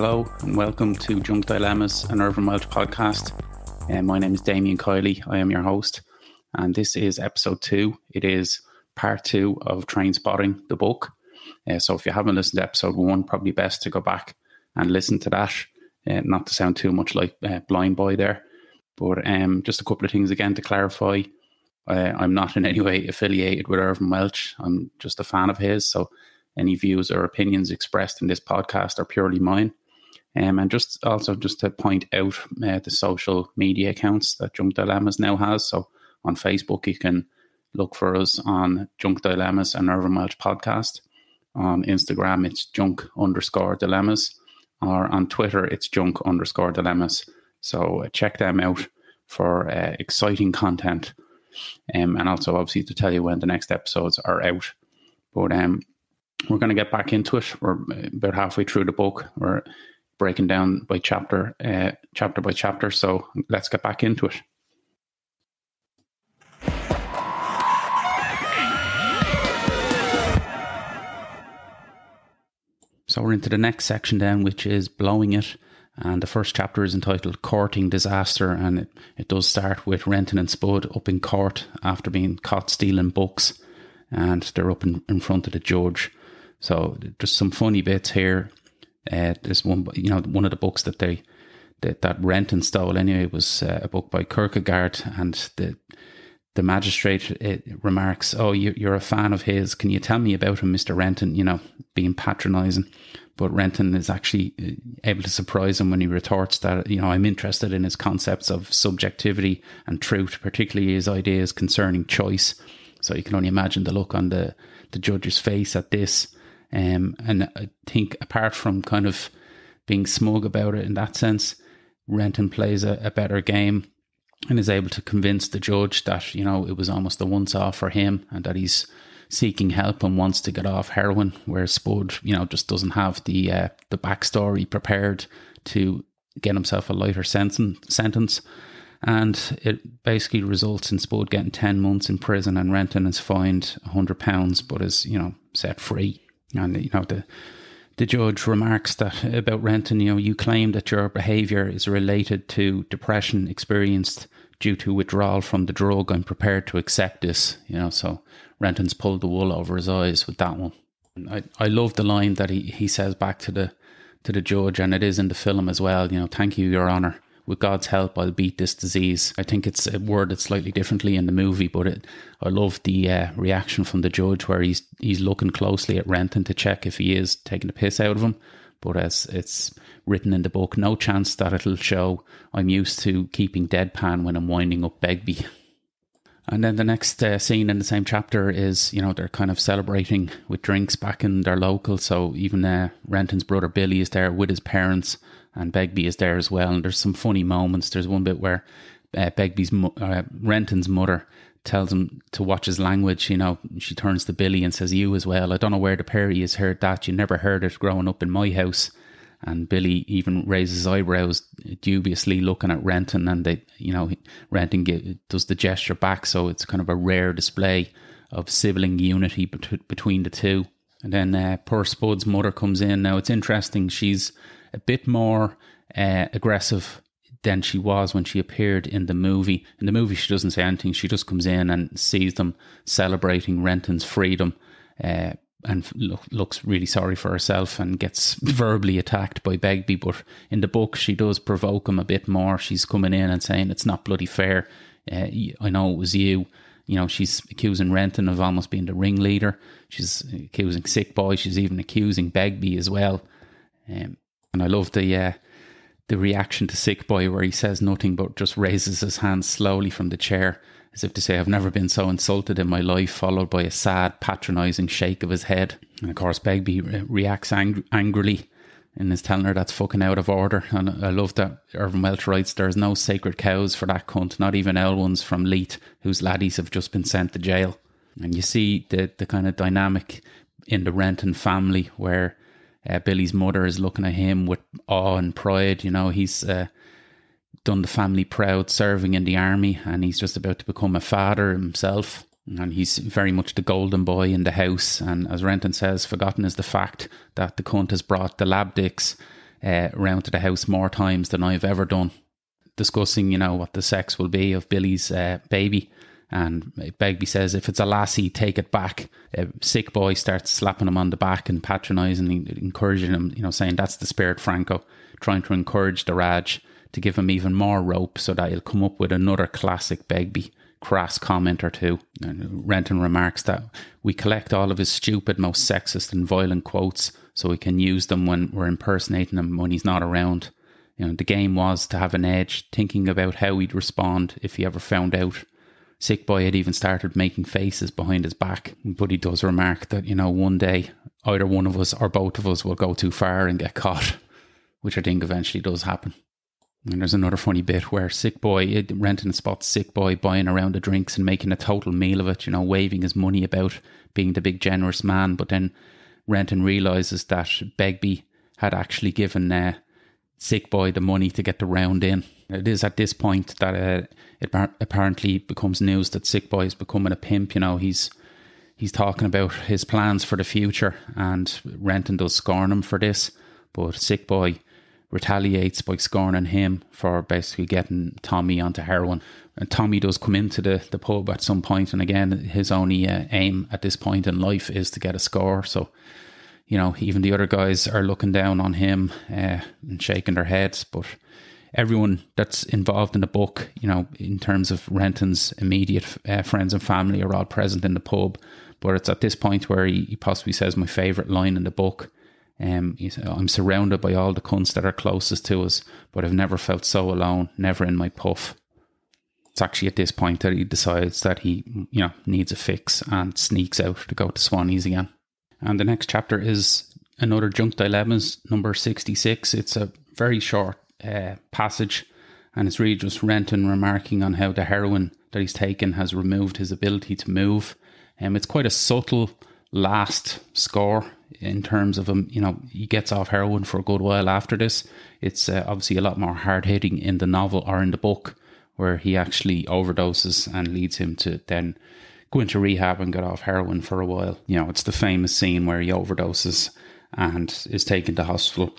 Hello and welcome to Junk Dilemmas, an Irvine Welsh podcast. My name is Damien Kiley. I am your host, and this is episode 2. It is part 2 of Trainspotting, the book. So if you haven't listened to episode 1, probably best to go back and listen to that. Not to sound too much like Blind Boy there, but just a couple of things again to clarify. I'm not in any way affiliated with Irvine Welsh. I'm just a fan of his, so any views or opinions expressed in this podcast are purely mine. And just to point out the social media accounts that Junk Dilemmas now has. So on Facebook, you can look for us on Junk Dilemmas and Irvine Welsh podcast. On Instagram, it's junk_dilemmas. Or on Twitter, it's junk_dilemmas. So check them out for exciting content. And also, obviously, to tell you when the next episodes are out. But we're going to get back into it. We're about halfway through the book. We're breaking down by chapter by chapter. So let's get back into it. So we're into the next section then, which is Blowing It. And the first chapter is entitled Courting Disaster. And it does start with Renton and Spud up in court after being caught stealing books. And they're up in front of the judge. So just some funny bits here. There's one of the books that Renton stole anyway was a book by Kierkegaard, and the magistrate remarks, "Oh, you're a fan of his. Can you tell me about him, Mr. Renton?" Being patronising. But Renton is actually able to surprise him when he retorts that, I'm interested in his concepts of subjectivity and truth, particularly his ideas concerning choice. So you can only imagine the look on the judge's face at this. And I think apart from kind of being smug about it in that sense, Renton plays a better game and is able to convince the judge that, it was almost a once-off for him and that he's seeking help and wants to get off heroin, whereas Spud, just doesn't have the backstory prepared to get himself a lighter sentence. And it basically results in Spud getting 10 months in prison and Renton is fined £100 but is, set free. And, the judge remarks that about Renton, you claim that your behaviour is related to depression experienced due to withdrawal from the drug. I'm prepared to accept this, so Renton's pulled the wool over his eyes with that one. And I love the line that he says back to the judge, and it is in the film as well, "Thank you, Your Honour. With God's help, I'll beat this disease." I think it's worded slightly differently in the movie, but I love the reaction from the judge where he's looking closely at Renton to check if he is taking the piss out of him. But as it's written in the book, no chance that it'll show I'm used to keeping deadpan when I'm winding up Begbie. And then the next scene in the same chapter is, they're kind of celebrating with drinks back in their local. So even Renton's brother Billy is there with his parents and Begbie is there as well. And there's some funny moments. There's one bit where Renton's mother tells him to watch his language. She turns to Billy and says, "You as well. I don't know where the pair of you has heard that. You never heard it growing up in my house." And Billy even raises his eyebrows dubiously looking at Renton, and Renton does the gesture back. So it's kind of a rare display of sibling unity between the two. And then poor Spud's mother comes in. Now it's interesting. She's a bit more aggressive than she was when she appeared in the movie. In the movie, she doesn't say anything. She just comes in and sees them celebrating Renton's freedom and looks really sorry for herself and gets verbally attacked by Begbie. But in the book, she does provoke him a bit more. She's coming in and saying, "It's not bloody fair. I know it was you." She's accusing Renton of almost being the ringleader. She's accusing Sick Boy. She's even accusing Begbie as well. And I love the reaction to Sick Boy where he says nothing but just raises his hands slowly from the chair as if to say, "I've never been so insulted in my life," followed by a sad, patronising shake of his head. And of course Begbie reacts angrily and is telling her that's fucking out of order. And I love that Irvine Welsh writes, "There's no sacred cows for that cunt, not even ones from Leith, whose laddies have just been sent to jail." And you see the kind of dynamic in the Renton family where Billy's mother is looking at him with awe and pride. He's done the family proud serving in the army and he's just about to become a father himself. And he's very much the golden boy in the house. And as Renton says, forgotten is the fact that the cunt has brought the lab dicks round to the house more times than I've ever done, discussing, what the sex will be of Billy's baby. And Begbie says, if it's a lassie, take it back. Sick boy starts slapping him on the back and patronising, encouraging him, saying that's the spirit, Franco, trying to encourage the Raj to give him even more rope so that he'll come up with another classic Begbie crass comment or two. And Renton remarks that we collect all of his stupid, most sexist and violent quotes so we can use them when we're impersonating him when he's not around. The game was to have an edge, thinking about how he'd respond if he ever found out. Sick boy had even started making faces behind his back, but he does remark that, one day either one of us or both of us will go too far and get caught, which I think eventually does happen. And there's another funny bit where Renton spots Sick boy buying around the drinks and making a total meal of it, waving his money about, being the big generous man. But then Renton realises that Begbie had actually given Sick boy the money to get the round in. It is at this point that it apparently becomes news that Sick boy is becoming a pimp. He's talking about his plans for the future, and Renton does scorn him for this, but Sick boy retaliates by scorning him for basically getting Tommy onto heroin. And Tommy does come into the pub at some point, and again, his only aim at this point in life is to get a score. So, even the other guys are looking down on him and shaking their heads. But everyone that's involved in the book, in terms of Renton's immediate friends and family, are all present in the pub. But it's at this point where he possibly says my favourite line in the book. He said, I'm surrounded by all the cunts that are closest to us, but I've never felt so alone, never in my puff. It's actually at this point that he decides that he, needs a fix and sneaks out to go to Swanee's again. And the next chapter is another Junk Dilemmas, number 66. It's a very short passage, and it's really just Renton remarking on how the heroin that he's taken has removed his ability to move. It's quite a subtle last score in terms of him, he gets off heroin for a good while after this. It's obviously a lot more hard-hitting in the novel or in the book, where he actually overdoses and leads him to then go into rehab and get off heroin for a while. It's the famous scene where he overdoses and is taken to hospital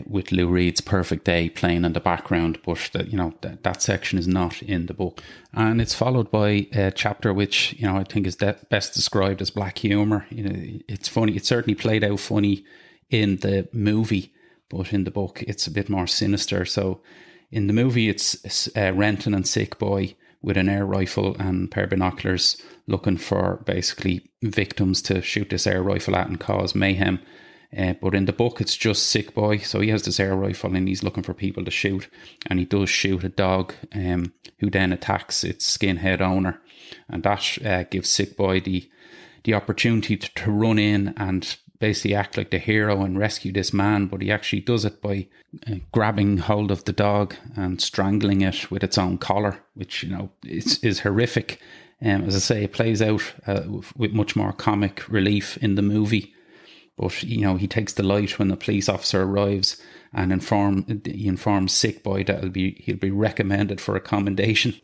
with Lou Reed's Perfect Day playing in the background, but that section is not in the book. And it's followed by a chapter which I think is best described as black humour. It's funny. It's certainly played out funny in the movie, but in the book it's a bit more sinister. So in the movie it's Renton and Sick boy with an air rifle and a pair of binoculars looking for basically victims to shoot this air rifle at and cause mayhem. But in the book, it's just Sick boy. So he has this air rifle and he's looking for people to shoot. And he does shoot a dog who then attacks its skinhead owner. And that gives Sick boy the opportunity to run in and basically act like the hero and rescue this man. But he actually does it by grabbing hold of the dog and strangling it with its own collar, which, is horrific. As I say, it plays out with much more comic relief in the movie. But, he takes delight when the police officer arrives and he informs Sick boy that he'll be recommended for a commendation.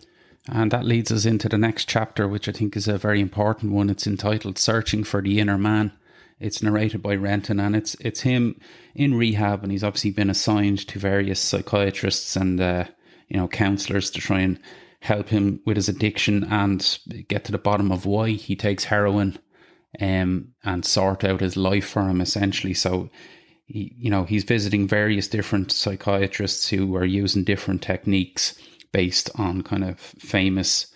And that leads us into the next chapter, which I think is a very important one. It's entitled Searching for the Inner Man. It's narrated by Renton, and it's him in rehab, and he's obviously been assigned to various psychiatrists and, counsellors to try and help him with his addiction and get to the bottom of why he takes heroin. And sort out his life for him, essentially. So, he's visiting various different psychiatrists who are using different techniques based on kind of famous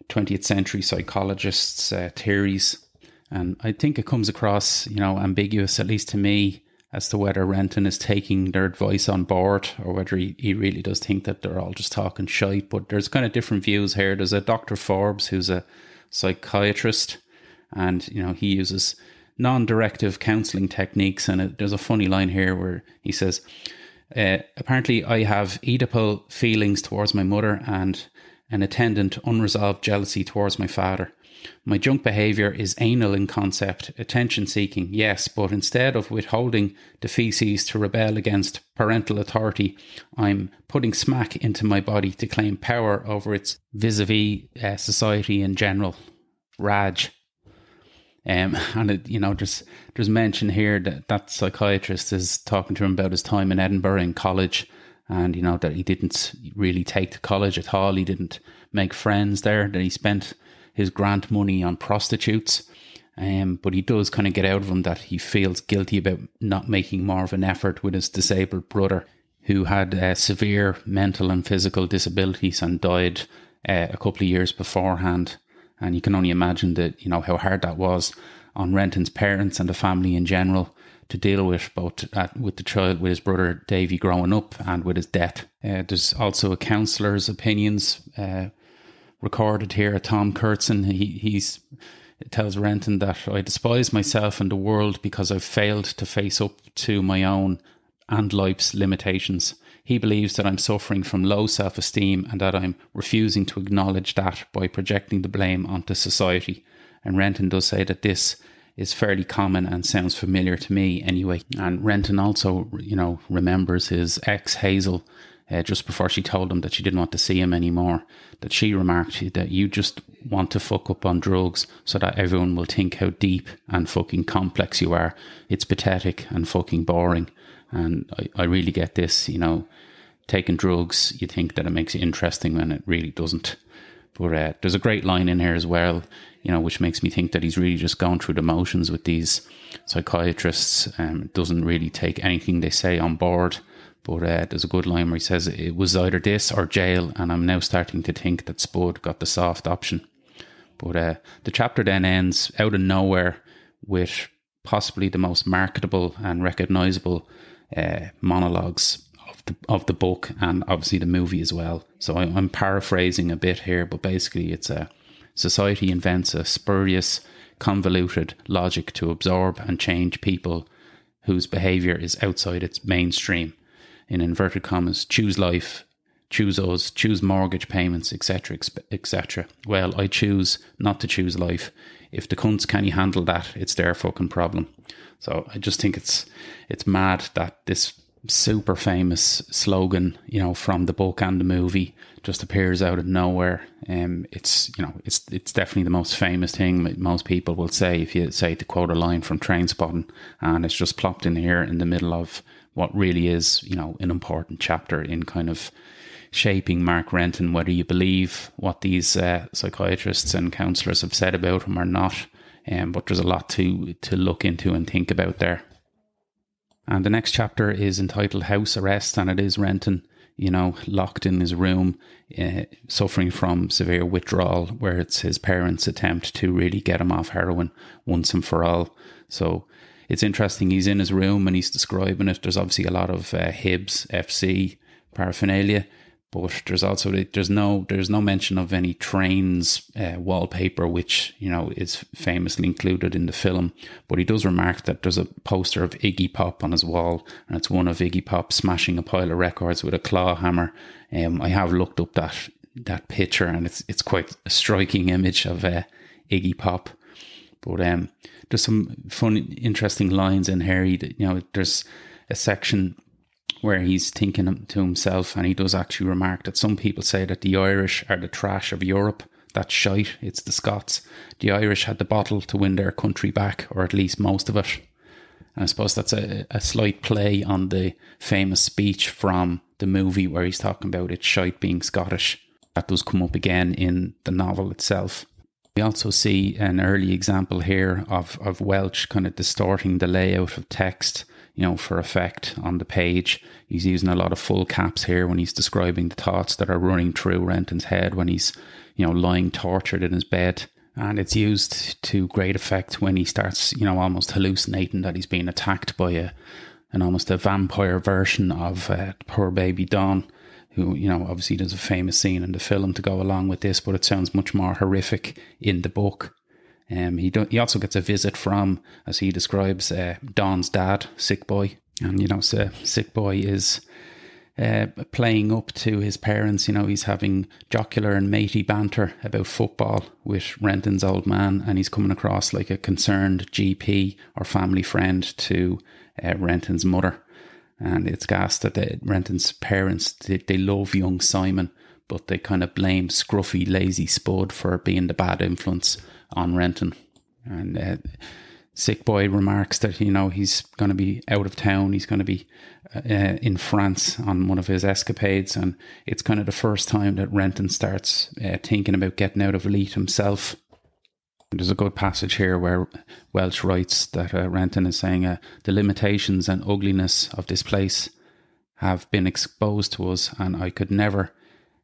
20th century psychologists' theories. And I think it comes across, ambiguous, at least to me, as to whether Renton is taking their advice on board or whether he really does think that they're all just talking shite. But there's kind of different views here. There's a Dr. Forbes who's a psychiatrist, and, he uses non-directive counselling techniques. And there's a funny line here where he says, apparently I have Oedipal feelings towards my mother and an attendant unresolved jealousy towards my father. My junk behaviour is anal in concept, attention-seeking, yes, but instead of withholding the feces to rebel against parental authority, I'm putting smack into my body to claim power over its vis-a-vis society in general. Raj. And it, there's mention here that psychiatrist is talking to him about his time in Edinburgh in college, and that he didn't really take to college at all. He didn't make friends there. That he spent his grant money on prostitutes. But he does kind of get out of him that he feels guilty about not making more of an effort with his disabled brother, who had severe mental and physical disabilities and died a couple of years beforehand. And you can only imagine that, how hard that was on Renton's parents and the family in general to deal with, both with the child, with his brother Davy growing up and with his death. There's also a counsellor's opinions recorded here. Tom Kurtzen, it tells Renton that I despise myself and the world because I've failed to face up to my own and life's limitations. He believes that I'm suffering from low self-esteem and that I'm refusing to acknowledge that by projecting the blame onto society. And Renton does say that this is fairly common and sounds familiar to me anyway. And Renton also, remembers his ex Hazel, just before she told him that she didn't want to see him anymore, that she remarked that you just want to fuck up on drugs so that everyone will think how deep and fucking complex you are. It's pathetic and fucking boring. And I really get this, taking drugs, you think that it makes it interesting when it really doesn't. But there's a great line in here as well, which makes me think that he's really just going through the motions with these psychiatrists. Doesn't really take anything they say on board. But there's a good line where he says, it was either this or jail, and I'm now starting to think that Spud got the soft option. But the chapter then ends out of nowhere with possibly the most marketable and recognisable monologues of the book, and obviously the movie as well. So I'm paraphrasing a bit here, but basically it's society invents a spurious, convoluted logic to absorb and change people whose behaviour is outside its mainstream. In inverted commas, choose life, choose us, choose mortgage payments, etc., etc. Well, I choose not to choose life. If the cunts can't handle that, it's their fucking problem. So I just think it's mad that this super famous slogan, from the book and the movie just appears out of nowhere. It's definitely the most famous thing most people will say if you say to quote a line from Trainspotting, and it's just plopped in here in the middle of what really is, an important chapter in kind of shaping Mark Renton, whether you believe what these psychiatrists and counsellors have said about him or not. But there's a lot to look into and think about there. And the next chapter is entitled House Arrest, and it is Renton, locked in his room, suffering from severe withdrawal, where it's his parents' attempt to really get him off heroin once and for all. So it's interesting, he's in his room and he's describing it. There's obviously a lot of Hibs FC paraphernalia, but there's no mention of any Trains wallpaper, which is famously included in the film. But he does remark that there's a poster of Iggy Pop on his wall, and it's one of Iggy Pop smashing a pile of records with a claw hammer. I have looked up that picture, and it's quite a striking image of Iggy Pop. But there's some fun, interesting lines in here. There's a section where he's thinking to himself, and he does actually remark that some people say that the Irish are the trash of Europe. That's shite. It's the Scots. The Irish had the bottle to win their country back, or at least most of it. And I suppose that's a slight play on the famous speech from the movie where he's talking about it's shite being Scottish. That does come up again in the novel itself. We also see an early example here of Welch kind of distorting the layout of text, for effect on the page. He's using a lot of full caps here when he's describing the thoughts that are running through Renton's head when he's, lying tortured in his bed. And it's used to great effect when he starts, almost hallucinating that he's being attacked by almost a vampire version of poor baby Dawn, who, obviously there's a famous scene in the film to go along with this, but it sounds much more horrific in the book. He also gets a visit from, as he describes, Dawn's dad, Sick Boy. And, so Sick Boy is playing up to his parents. He's having jocular and matey banter about football with Renton's old man, and he's coming across like a concerned GP or family friend to Renton's mother. And it's gassed that Renton's parents, they love young Simon, but they kind of blame scruffy, lazy Spud for being the bad influence on Renton. And Sick Boy remarks that, he's going to be out of town. He's going to be in France on one of his escapades. And it's kind of the first time that Renton starts thinking about getting out of Elite himself. There's a good passage here where Welch writes that Renton is saying the limitations and ugliness of this place have been exposed to us, and I could never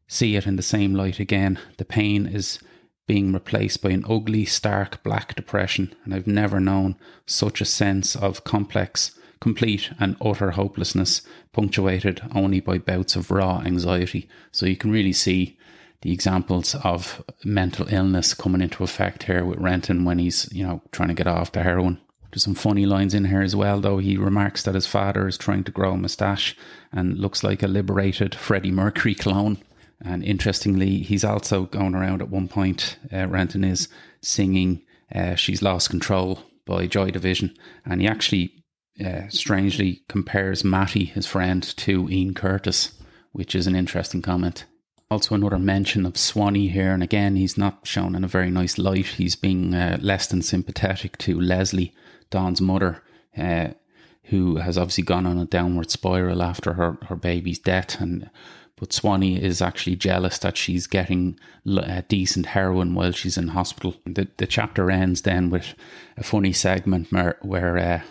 see it in the same light again. The pain is being replaced by an ugly, stark, black depression, and I've never known such a sense of complex, complete and utter hopelessness, punctuated only by bouts of raw anxiety. So you can really see the examples of mental illness coming into effect here with Renton when he's, trying to get off the heroin. There's some funny lines in here as well, though. He remarks that his father is trying to grow a moustache and looks like a liberated Freddie Mercury clone. And interestingly, he's also going around at one point, Renton is singing She's Lost Control by Joy Division. And he actually, strangely, compares Matty, his friend, to Ian Curtis, which is an interesting comment. Also another mention of Swanee here, and again, he's not shown in a very nice light. He's being less than sympathetic to Leslie, Don's mother, who has obviously gone on a downward spiral after her baby's death. But Swanee is actually jealous that she's getting decent heroin while she's in hospital. The chapter ends then with a funny segment where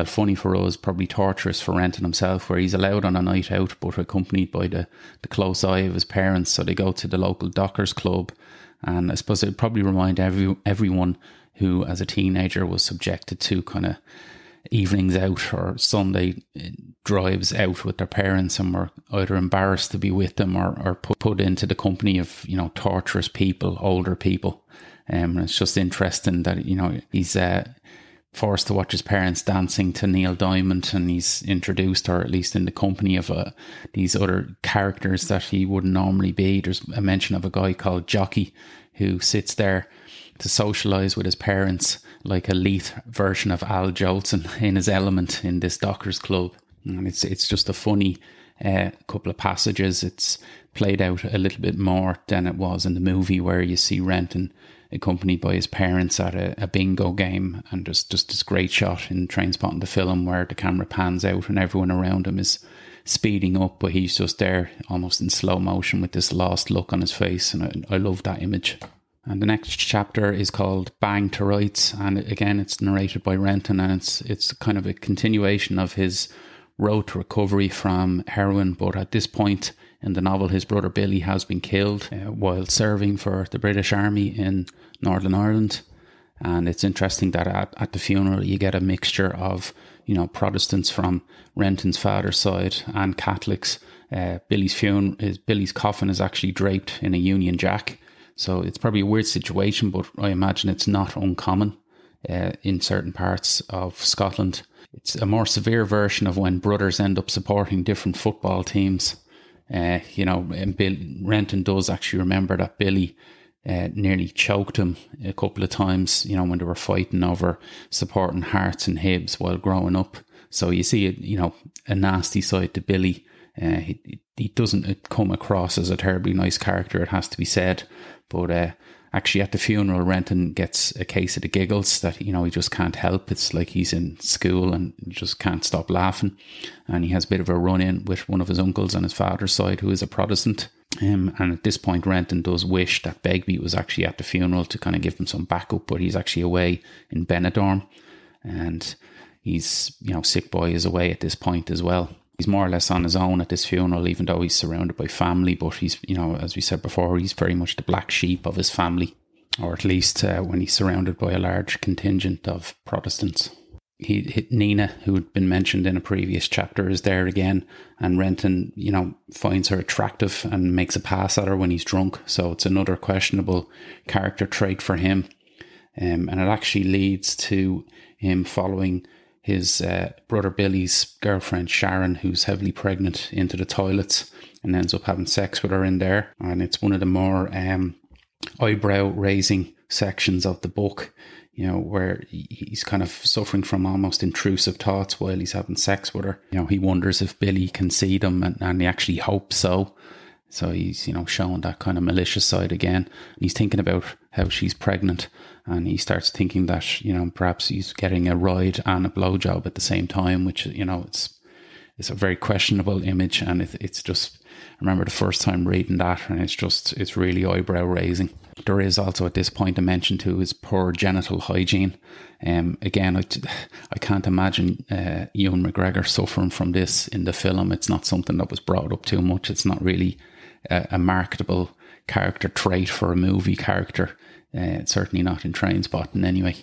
funny for us, probably torturous for Renton himself, where he's allowed on a night out but accompanied by the close eye of his parents. So they go to the local Dockers Club, and I suppose it would probably remind everyone who as a teenager was subjected to kind of evenings out or Sunday drives out with their parents and were either embarrassed to be with them or put into the company of, torturous people, older people. And it's just interesting that, he's forced to watch his parents dancing to Neil Diamond, and he's introduced, or at least in the company of these other characters that he wouldn't normally be. There's a mention of a guy called Jockey who sits there to socialise with his parents like a Leith version of Al Jolson in his element in this Dockers Club. And it's just a funny couple of passages. It's played out a little bit more than it was in the movie, where you see Renton accompanied by his parents at a bingo game, and there's just this great shot in Trainspotting the film where the camera pans out and everyone around him is speeding up, but he's just there almost in slow motion with this lost look on his face, and I love that image. And the next chapter is called Bang to Rights, and again it's narrated by Renton, and it's kind of a continuation of his road to recovery from heroin. But at this point in the novel, his brother Billy has been killed while serving for the British Army in Northern Ireland. And it's interesting that at the funeral you get a mixture of, Protestants from Renton's father's side and Catholics. Billy's coffin is actually draped in a Union Jack. So it's probably a weird situation, but I imagine it's not uncommon in certain parts of Scotland. It's a more severe version of when brothers end up supporting different football teams. And Renton does actually remember that Billy nearly choked him a couple of times, when they were fighting over supporting Hearts and Hibs while growing up. So you see, a nasty side to Billy. He doesn't come across as a terribly nice character, it has to be said. But actually at the funeral, Renton gets a case of the giggles that, he just can't help. It's like he's in school and just can't stop laughing. And he has a bit of a run-in with one of his uncles on his father's side, who is a Protestant. And at this point, Renton does wish that Begbie was actually at the funeral to kind of give him some backup, but he's actually away in Benidorm. And he's, Sick Boy is away at this point as well. He's more or less on his own at this funeral, even though he's surrounded by family. But he's, as we said before, he's very much the black sheep of his family, or at least when he's surrounded by a large contingent of Protestants. Nina, who had been mentioned in a previous chapter, is there again, and Renton, finds her attractive and makes a pass at her when he's drunk. So it's another questionable character trait for him. And it actually leads to him following his brother Billy's girlfriend Sharon, who's heavily pregnant, into the toilets and ends up having sex with her in there. And it's one of the more eyebrow raising sections of the book, where he's kind of suffering from almost intrusive thoughts while he's having sex with her. He wonders if Billy can see them, and he actually hopes so. So he's, showing that kind of malicious side again. And he's thinking about how she's pregnant, and he starts thinking that, perhaps he's getting a ride and a blowjob at the same time, which, it's a very questionable image. And it's just, I remember the first time reading that, and it's really eyebrow raising. There is also at this point a mention to his poor genital hygiene. Again, I can't imagine Ewan McGregor suffering from this in the film. It's not something that was brought up too much. It's not really a marketable character trait for a movie character. It's certainly not in Trainspotting anyway.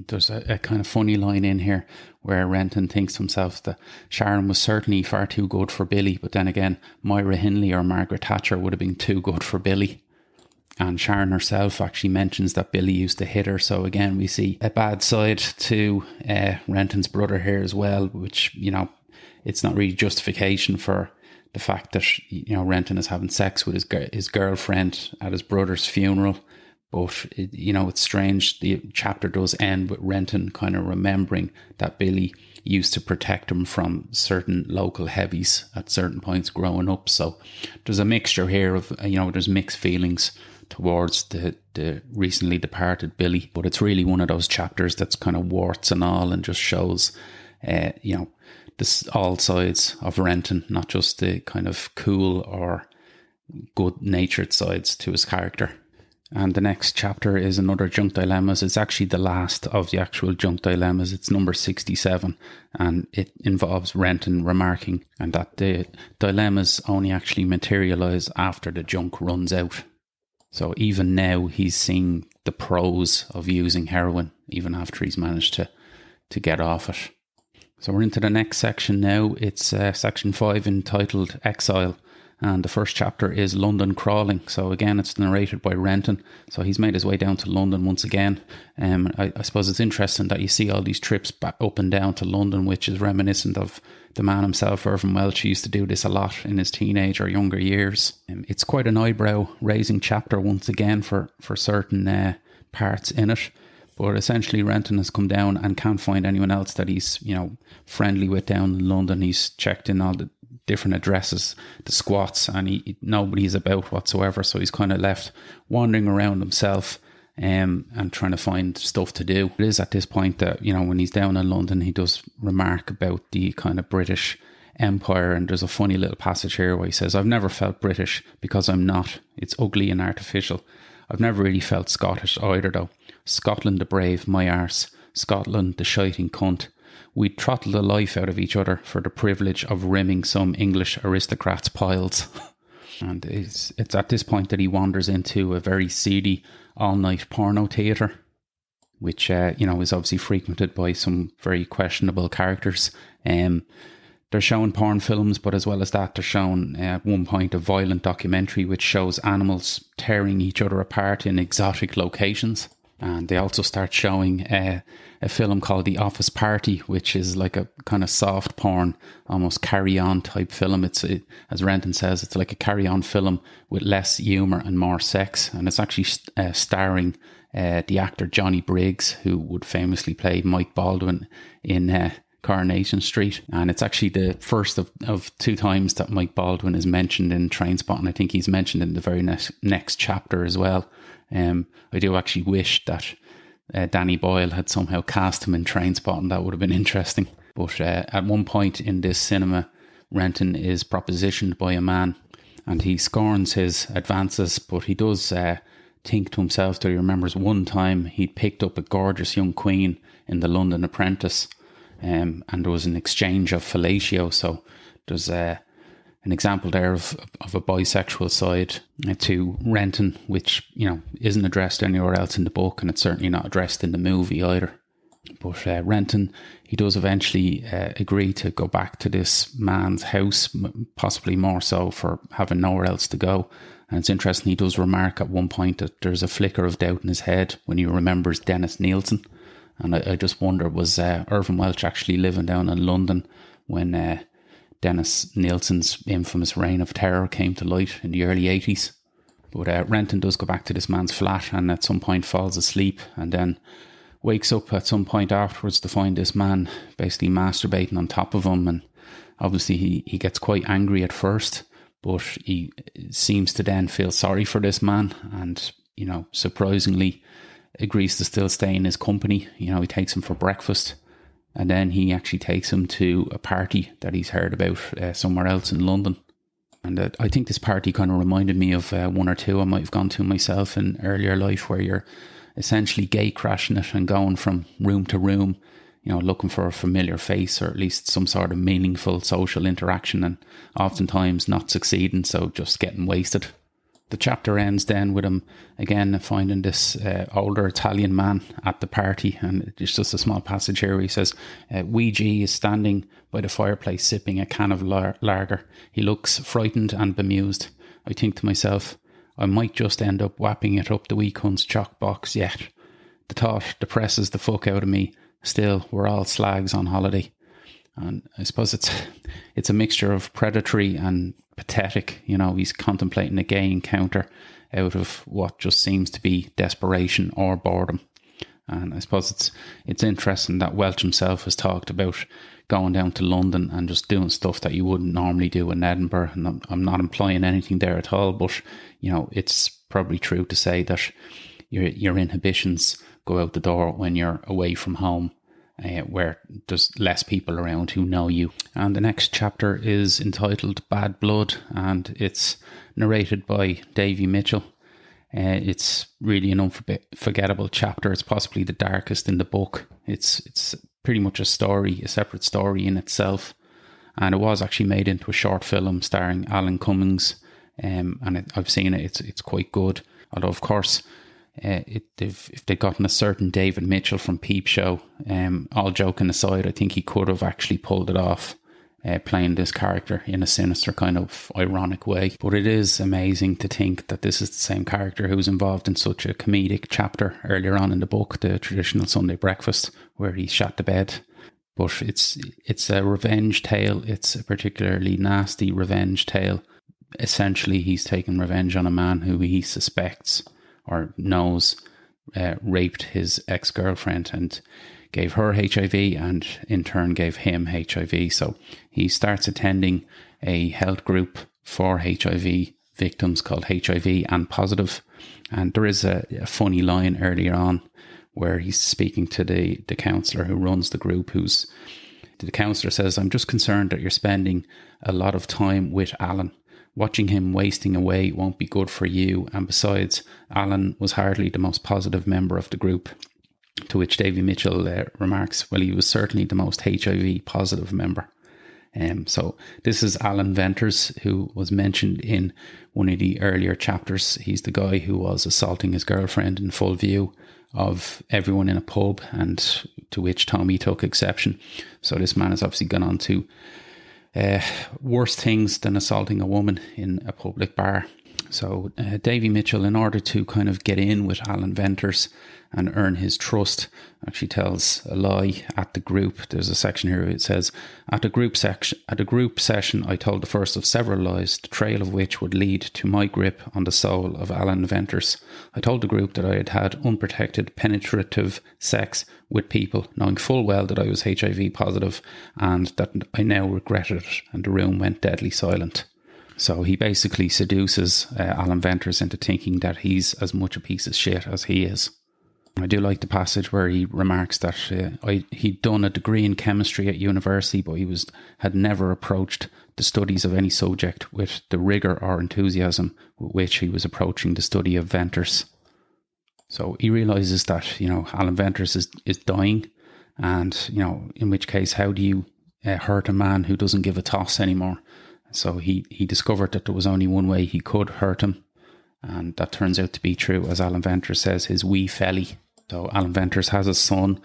There's a kind of funny line in here where Renton thinks to himself that Sharon was certainly far too good for Billy, but then again, Myra Hindley or Margaret Thatcher would have been too good for Billy. And Sharon herself actually mentions that Billy used to hit her. So again, we see a bad side to Renton's brother here as well, which, it's not really justification for the fact that, Renton is having sex with his girlfriend at his brother's funeral. But, it's strange. The chapter does end with Renton kind of remembering that Billy used to protect him from certain local heavies at certain points growing up. So there's a mixture here of, there's mixed feelings towards the recently departed Billy. But it's really one of those chapters that's kind of warts and all, and just shows, all sides of Renton, not just the kind of cool or good-natured sides to his character. And the next chapter is another Junk Dilemmas. It's actually the last of the actual Junk Dilemmas. It's number 67, and it involves Renton remarking and that the dilemmas only actually materialise after the junk runs out. So even now he's seeing the pros of using heroin, even after he's managed to get off it. So we're into the next section now. It's section 5 entitled Exile. And the first chapter is London Crawling. So again, it's narrated by Renton. So he's made his way down to London once again. I suppose it's interesting that you see all these trips back up and down to London, which is reminiscent of the man himself, Irvin Welsh. He used to do this a lot in his teenage or younger years. It's quite an eyebrow-raising chapter once again for certain parts in it. But essentially, Renton has come down and can't find anyone else that he's, friendly with down in London. He's checked in all the different addresses, the squats, and nobody's about whatsoever. So he's kind of left wandering around himself and trying to find stuff to do. It is at this point that, when he's down in London, he does remark about the kind of British Empire. And there's a funny little passage here where he says, "I've never felt British because I'm not. It's ugly and artificial. I've never really felt Scottish either though. Scotland the brave, my arse. Scotland the shiting cunt. We'd throttle the life out of each other for the privilege of rimming some English aristocrats' piles." And it's at this point that he wanders into a very seedy all-night porno theatre, which, is obviously frequented by some very questionable characters. They're showing porn films, but as well as that, they're showing at one point a violent documentary which shows animals tearing each other apart in exotic locations. And they also start showing a film called The Office Party, which is like a kind of soft porn, almost carry-on type film. As Renton says, it's like a carry-on film with less humour and more sex. And it's actually starring the actor Johnny Briggs, who would famously play Mike Baldwin in Coronation Street. And it's actually the first of two times that Mike Baldwin is mentioned in Trainspotting. I think he's mentioned in the very next chapter as well. I do actually wish that Danny Boyle had somehow cast him in Trainspotting. That would have been interesting. But at one point in this cinema, Renton is propositioned by a man and he scorns his advances, but he does think to himself that he remembers one time he'd picked up a gorgeous young queen in the London Apprentice, and there was an exchange of fellatio. So there's an example there of a bisexual side to Renton, which, isn't addressed anywhere else in the book, and it's certainly not addressed in the movie either. But Renton, he does eventually agree to go back to this man's house, possibly more so for having nowhere else to go. And it's interesting, he does remark at one point that there's a flicker of doubt in his head when he remembers Dennis Nielsen. And I just wonder, was Irvin Welsh actually living down in London when Dennis Nielsen's infamous reign of terror came to light in the early 80s? But Renton does go back to this man's flat and at some point falls asleep and then wakes up at some point afterwards to find this man basically masturbating on top of him. And obviously he gets quite angry at first, but he seems to then feel sorry for this man and, surprisingly agrees to still stay in his company. He takes him for breakfast, and then he actually takes him to a party that he's heard about somewhere else in London. And I think this party kind of reminded me of one or two I might have gone to myself in earlier life, where you're essentially gate crashing it and going from room to room, looking for a familiar face or at least some sort of meaningful social interaction, and oftentimes not succeeding, so just getting wasted. The chapter ends then with him again finding this older Italian man at the party, and it's just a small passage here where he says, Luigi is standing by the fireplace sipping a can of lager. He looks frightened and bemused. I think to myself, I might just end up whapping it up the wee cunt's chalk box yet. The thought depresses the fuck out of me. Still, we're all slags on holiday. And I suppose it's a mixture of predatory and pathetic. He's contemplating a gay encounter out of what just seems to be desperation or boredom. And I suppose it's interesting that Welch himself has talked about going down to London and just doing stuff that you wouldn't normally do in Edinburgh. And I'm not implying anything there at all, but it's probably true to say that your inhibitions go out the door when you're away from home, where there's less people around who know you. And the next chapter is entitled Bad Blood, and it's narrated by Davy Mitchell. It's really an unforgettable chapter. It's possibly the darkest in the book. It's pretty much a separate story in itself. And it was actually made into a short film starring Alan Cummings. I've seen it. It's quite good. Although, of course, if they'd gotten a certain David Mitchell from Peep Show, all joking aside, I think he could have actually pulled it off, playing this character in a sinister kind of ironic way. But it is amazing to think that this is the same character who was involved in such a comedic chapter earlier on in the book, the traditional Sunday breakfast, where he shot the bed. But it's a revenge tale. It's a particularly nasty revenge tale. Essentially, he's taking revenge on a man who he suspects or knows raped his ex-girlfriend and gave her HIV and in turn gave him HIV. So he starts attending a health group for HIV victims called HIV and Positive. And there is a funny line earlier on where he's speaking to the counsellor who runs the group. The counsellor says, I'm just concerned that you're spending a lot of time with Alan. Watching him wasting away won't be good for you. And besides, Alan was hardly the most positive member of the group. To which Davy Mitchell remarks, well, he was certainly the most HIV positive member. So this is Alan Venters, who was mentioned in one of the earlier chapters. He's the guy who was assaulting his girlfriend in full view of everyone in a pub, and to which Tommy took exception. So this man has obviously gone on to worse things than assaulting a woman in a public bar. So Davy Mitchell, in order to kind of get in with Alan Venters and earn his trust, actually tells a lie at the group. There's a section here where it says, at a group session, I told the first of several lies, the trail of which would lead to my grip on the soul of Alan Venters. I told the group that I had had unprotected penetrative sex with people, knowing full well that I was HIV positive and that I now regretted it, and the room went deadly silent. So he basically seduces Alan Venters into thinking that he's as much a piece of shit as he is. I do like the passage where he remarks that he'd done a degree in chemistry at university, but he had never approached the studies of any subject with the rigour or enthusiasm with which he was approaching the study of Venters. So he realises that, Alan Venters is dying, and, in which case, how do you hurt a man who doesn't give a toss anymore? So he discovered that there was only one way he could hurt him, and that turns out to be true, as Alan Venters says, his wee felly. So Alan Venters has a son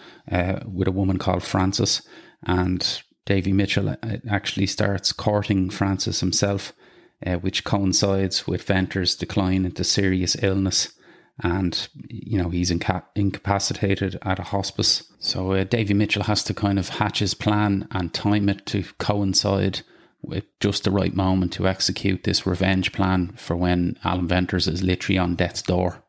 with a woman called Frances, and Davy Mitchell actually starts courting Frances himself, which coincides with Venters' decline into serious illness, and he's incapacitated at a hospice. So Davy Mitchell has to kind of hatch his plan and time it to coincide with just the right moment to execute this revenge plan for when Alan Venters is literally on death's door.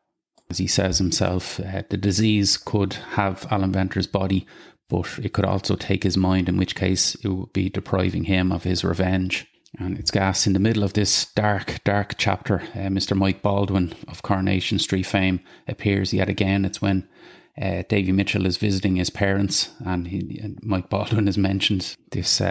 As he says himself, the disease could have Alan Venters' body, but it could also take his mind, in which case it would be depriving him of his revenge. And it's gas in the middle of this dark chapter. Mr. Mike Baldwin of Coronation Street fame appears yet again. It's when Davy Mitchell is visiting his parents, and Mike Baldwin has mentioned this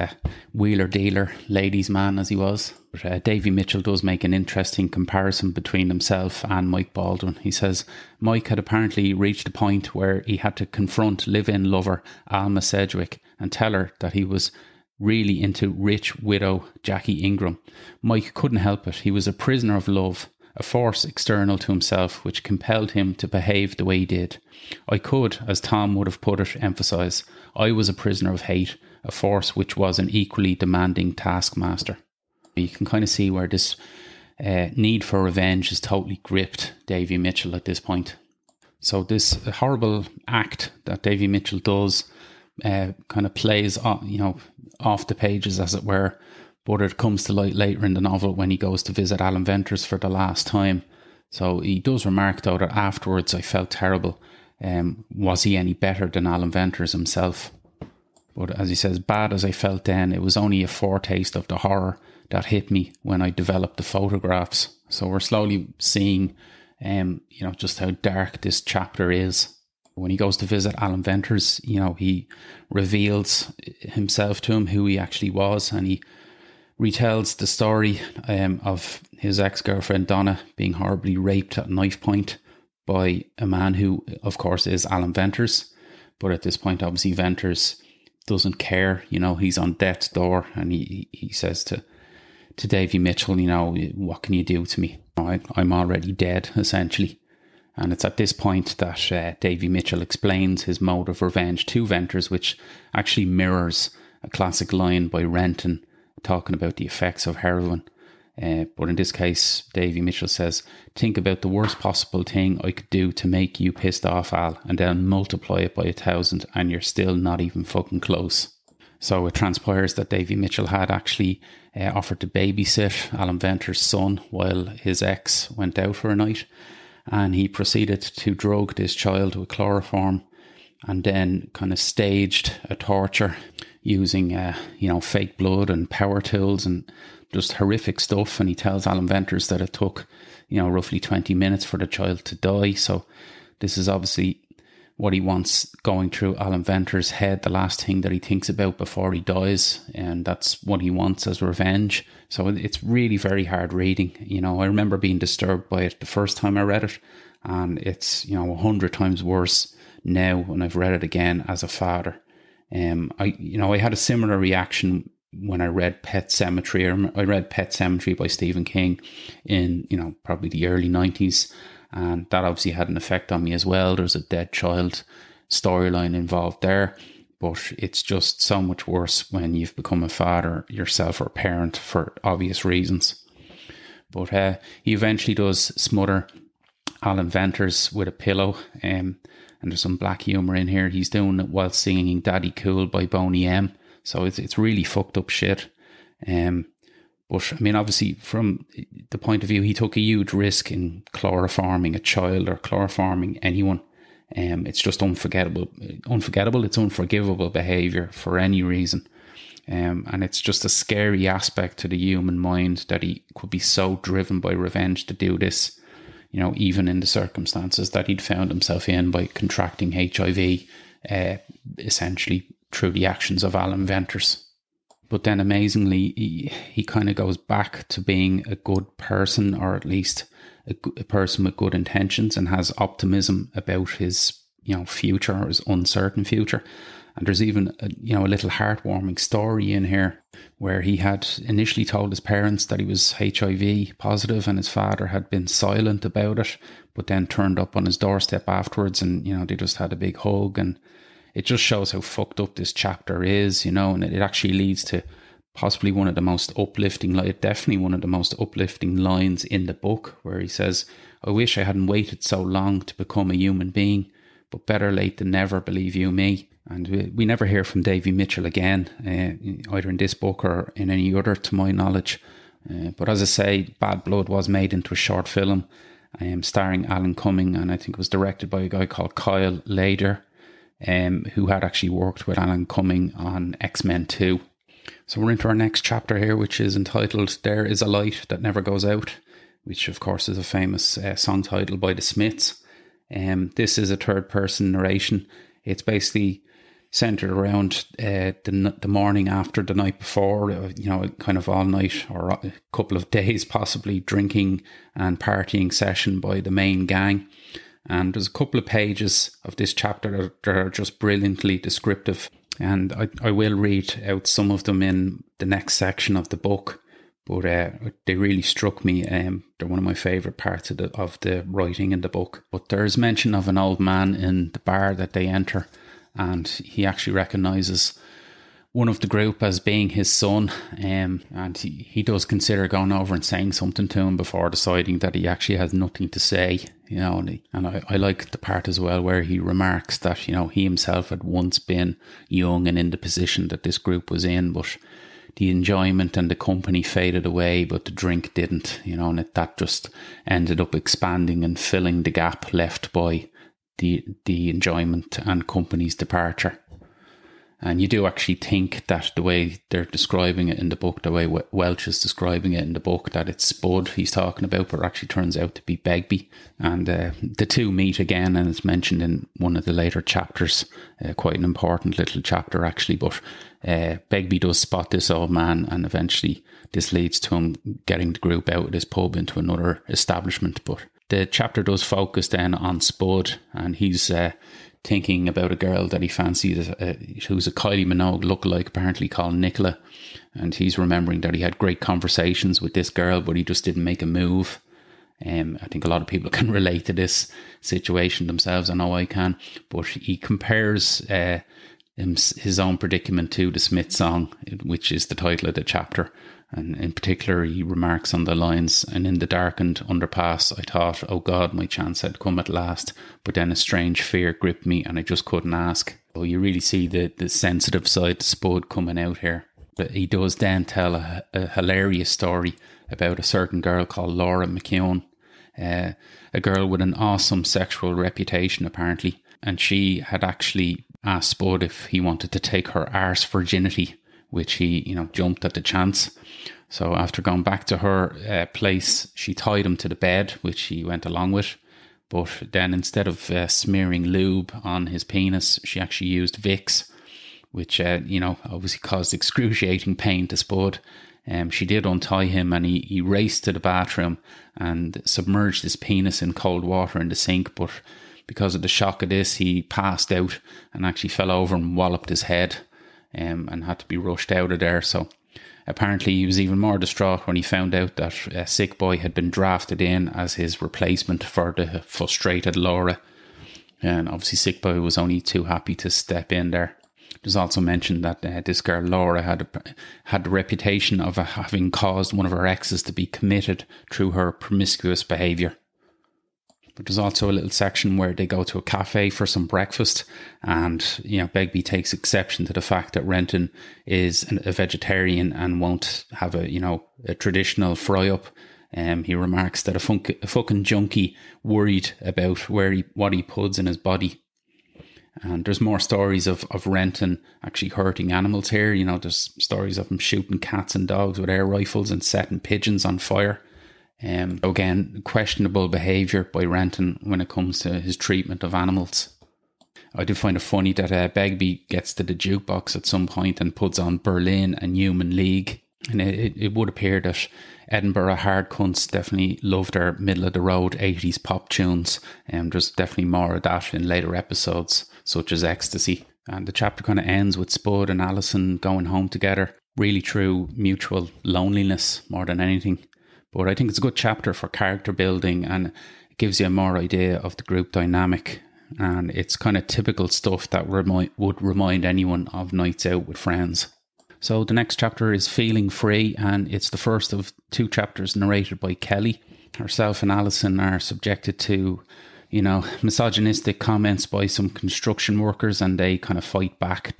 wheeler dealer, ladies' man as he was. But Davy Mitchell does make an interesting comparison between himself and Mike Baldwin. He says Mike had apparently reached a point where he had to confront live-in lover Alma Sedgwick and tell her that he was really into rich widow Jackie Ingram. Mike couldn't help it. He was a prisoner of love, a force external to himself which compelled him to behave the way he did. I could, as Tom would have put it, emphasise, I was a prisoner of hate, a force which was an equally demanding taskmaster. You can kind of see where this need for revenge has totally gripped Davy Mitchell at this point. So this horrible act that Davy Mitchell does kind of plays off the pages, as it were, but it comes to light later in the novel when he goes to visit Alan Venters for the last time. So he does remark, though, that afterwards I felt terrible. Was he any better than Alan Venters himself? But as he says, bad as I felt then, it was only a foretaste of the horror that hit me when I developed the photographs. So we're slowly seeing, just how dark this chapter is. When he goes to visit Alan Venters, he reveals himself to him, who he actually was, and he retells the story of his ex-girlfriend Donna being horribly raped at knife point by a man who, of course, is Alan Venters. But at this point, obviously, Venters doesn't care. He's on death's door, and he says to Davy Mitchell, what can you do to me? I'm already dead, essentially. And it's at this point that Davy Mitchell explains his mode of revenge to Venters, which actually mirrors a classic line by Renton talking about the effects of heroin. But in this case, Davy Mitchell says, think about the worst possible thing I could do to make you pissed off, Al, and then multiply it by 1,000 and you're still not even fucking close. So it transpires that Davy Mitchell had actually offered to babysit Alan Venters' son while his ex went out for a night. And he proceeded to drug this child with chloroform and then kind of staged a torture using, fake blood and power tools and just horrific stuff. And he tells Alan Venters that it took, roughly 20 minutes for the child to die. So this is obviously what he wants going through Alan Venters' head, the last thing that he thinks about before he dies. And that's what he wants as revenge. So it's really very hard reading. I remember being disturbed by it the first time I read it. And it's, 100 times worse now when I've read it again as a father. I had a similar reaction when I read Pet Sematary. I read Pet Sematary by Stephen King in, probably the early 90s. And that obviously had an effect on me as well. There's a dead child storyline involved there. But it's just so much worse when you've become a father yourself or a parent for obvious reasons. But he eventually does smother Alan Venters with a pillow. And there's some black humour in here. He's doing it while singing Daddy Cool by Boney M. So it's really fucked up shit. But I mean, obviously, from the point of view, he took a huge risk in chloroforming a child or chloroforming anyone. It's just unforgettable. It's unforgivable behaviour for any reason. And it's just a scary aspect to the human mind that he could be so driven by revenge to do this, even in the circumstances that he'd found himself in by contracting HIV, essentially through the actions of Alan Venters. But then amazingly, he kind of goes back to being a good person, or at least a person with good intentions, and has optimism about his, future, or his uncertain future. And there's even a little heartwarming story in here where he had initially told his parents that he was HIV positive, and his father had been silent about it, but then turned up on his doorstep afterwards, and they just had a big hug. And it just shows how fucked up this chapter is, and it actually leads to possibly one of the most uplifting, definitely one of the most uplifting lines in the book, where he says, I wish I hadn't waited so long to become a human being, but better late than never, believe you me. And we never hear from Davy Mitchell again, either in this book or in any other, to my knowledge. But as I say, Bad Blood was made into a short film, starring Alan Cumming, and I think it was directed by a guy called Kyle Lader, who had actually worked with Alan Cumming on X-Men 2. So we're into our next chapter here, which is entitled There Is a Light That Never Goes Out, which of course is a famous song title by the Smiths. This is a third person narration. It's basically centered around the morning after the night before, kind of all night or a couple of days possibly drinking and partying session by the main gang. And there's a couple of pages of this chapter that are just brilliantly descriptive. And I will read out some of them in the next section of the book, but they really struck me. They're one of my favourite parts of the writing in the book. But there's mention of an old man in the bar that they enter, and he actually recognises one of the group as being his son, and he does consider going over and saying something to him before deciding that he actually has nothing to say. And I like the part as well where he remarks that, he himself had once been young and in the position that this group was in, but the enjoyment and the company faded away, but the drink didn't, and that just ended up expanding and filling the gap left by the enjoyment and company's departure. And you do actually think that the way they're describing it in the book, the way Welch is describing it in the book, that it's Spud he's talking about, but it actually turns out to be Begbie. And the two meet again, and it's mentioned in one of the later chapters, quite an important little chapter actually. But Begbie does spot this old man, and eventually this leads to him getting the group out of this pub into another establishment. But the chapter does focus then on Spud, and he's thinking about a girl that he fancies who's a Kylie Minogue lookalike, apparently called Nicola, and he's remembering that he had great conversations with this girl, but he just didn't make a move. I think a lot of people can relate to this situation themselves. I know I can, but he compares his own predicament to the Smith song, which is the title of the chapter. And in particular, he remarks on the lines, "And in the darkened underpass, I thought, oh God, my chance had come at last. But then a strange fear gripped me and I just couldn't ask." So you really see the sensitive side to Spud coming out here. But he does then tell a hilarious story about a certain girl called Laura McKeown, a girl with an awesome sexual reputation apparently. And she had actually asked Spud if he wanted to take her arse virginity, which he, jumped at the chance. So after going back to her place, she tied him to the bed, which he went along with. But then instead of smearing lube on his penis, she actually used Vicks, which, obviously caused excruciating pain to Spud. She did untie him, and he raced to the bathroom and submerged his penis in cold water in the sink. But because of the shock of this, he passed out and actually fell over and walloped his head. And had to be rushed out of there. So apparently he was even more distraught when he found out that Sick Boy had been drafted in as his replacement for the frustrated Laura. And obviously Sick Boy was only too happy to step in there. There's also mentioned that this girl Laura had the reputation of having caused one of her exes to be committed through her promiscuous behaviour. But there's also a little section where they go to a cafe for some breakfast, and Begbie takes exception to the fact that Renton is a vegetarian and won't have a traditional fry up. He remarks that a fucking junkie worried about what he puts in his body. And there's more stories of Renton actually hurting animals here. There's stories of him shooting cats and dogs with air rifles and setting pigeons on fire. Again, questionable behaviour by Renton when it comes to his treatment of animals. I do find it funny that Begbie gets to the jukebox at some point and puts on Berlin and Human League. And it would appear that Edinburgh hard cunts definitely love their middle-of-the-road 80s pop tunes. There's definitely more of that in later episodes, such as Ecstasy. And the chapter kind of ends with Spud and Alison going home together, really through mutual loneliness more than anything. But I think it's a good chapter for character building, and it gives you a more idea of the group dynamic. And it's kind of typical stuff that would remind anyone of nights out with friends. So the next chapter is Feeling Free, and it's the first of two chapters narrated by Kelly. Herself and Alison are subjected to, misogynistic comments by some construction workers, and they kind of fight back.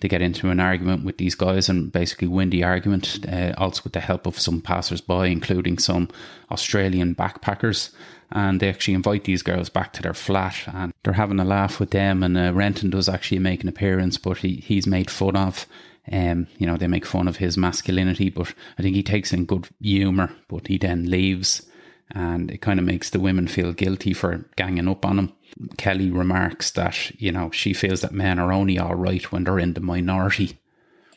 They get into an argument with these guys and basically win the argument, also with the help of some passers-by, including some Australian backpackers. And they actually invite these girls back to their flat, and they're having a laugh with them. And Renton does actually make an appearance, but he's made fun of. They make fun of his masculinity, but I think he takes in good humour, but he then leaves, and it kind of makes the women feel guilty for ganging up on him. Kelly remarks that, she feels that men are only all right when they're in the minority.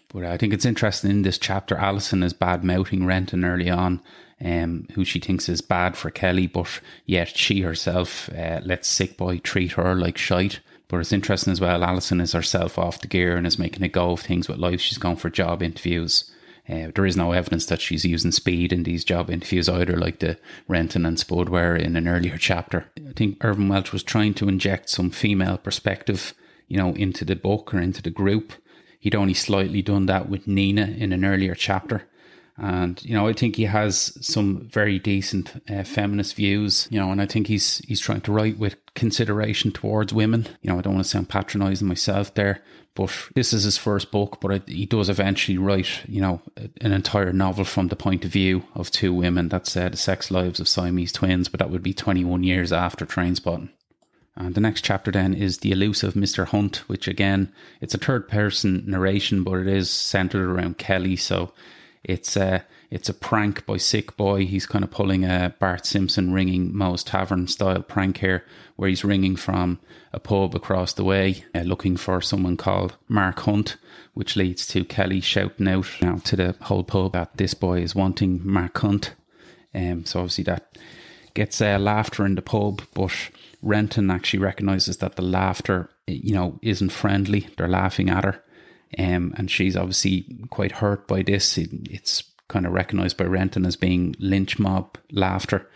But I think it's interesting in this chapter, Alison is bad-mouthing Renton early on, who she thinks is bad for Kelly, but yet she herself lets Sick Boy treat her like shite. But it's interesting as well, Alison is herself off the gear and is making a go of things with life. She's going for job interviews. There is no evidence that she's using speed in these job interviews either, like the Renton and Spud were in an earlier chapter. I think Irvin Welch was trying to inject some female perspective, into the book or into the group. He'd only slightly done that with Nina in an earlier chapter. And, I think he has some very decent feminist views, and I think he's trying to write with consideration towards women. I don't want to sound patronising myself there, but this is his first book, but he does eventually write, an entire novel from the point of view of two women. That's The Sex Lives of Siamese Twins, but that would be 21 years after Trainspotting. And the next chapter then is The Elusive Mr. Hunt, which again, it's a third person narration, but it is centred around Kelly. So it's a prank by Sick Boy. He's kind of pulling a Bart Simpson ringing Moe's Tavern style prank here, where he's ringing from a pub across the way, looking for someone called Mark Hunt, which leads to Kelly shouting out to the whole pub that this boy is wanting Mark Hunt. So obviously that gets laughter in the pub, but Renton actually recognises that the laughter, isn't friendly. They're laughing at her. And she's obviously quite hurt by this. It's kind of recognised by Renton as being lynch mob laughter.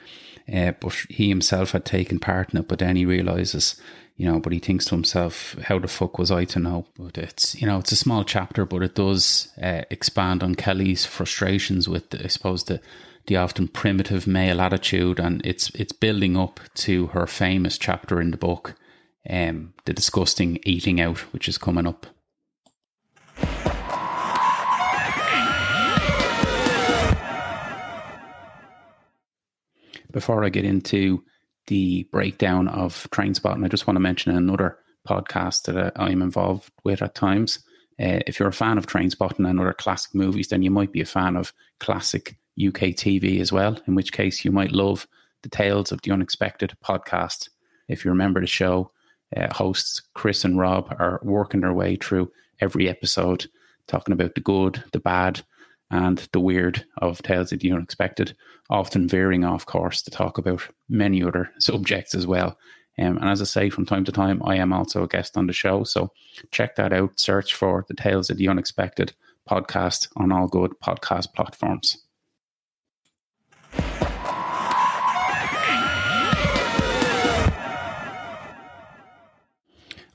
But he himself had taken part in it, but then he realises, but he thinks to himself, how the fuck was I to know? But it's, it's a small chapter, but it does expand on Kelly's frustrations with, I suppose, the often primitive male attitude, and it's building up to her famous chapter in the book, the disgusting eating out, which is coming up. Before I get into the breakdown of Trainspotting, I just want to mention another podcast that I'm involved with at times. If you're a fan of Trainspotting and other classic movies, then you might be a fan of classic UK TV as well, in which case you might love the Tales of the Unexpected podcast. If you remember the show, hosts Chris and Rob are working their way through every episode, talking about the good, the bad, and the weird of Tales of the Unexpected, often veering off course to talk about many other subjects as well. And as I say, from time to time, I am also a guest on the show, so check that out. Search for the Tales of the Unexpected podcast on all good podcast platforms.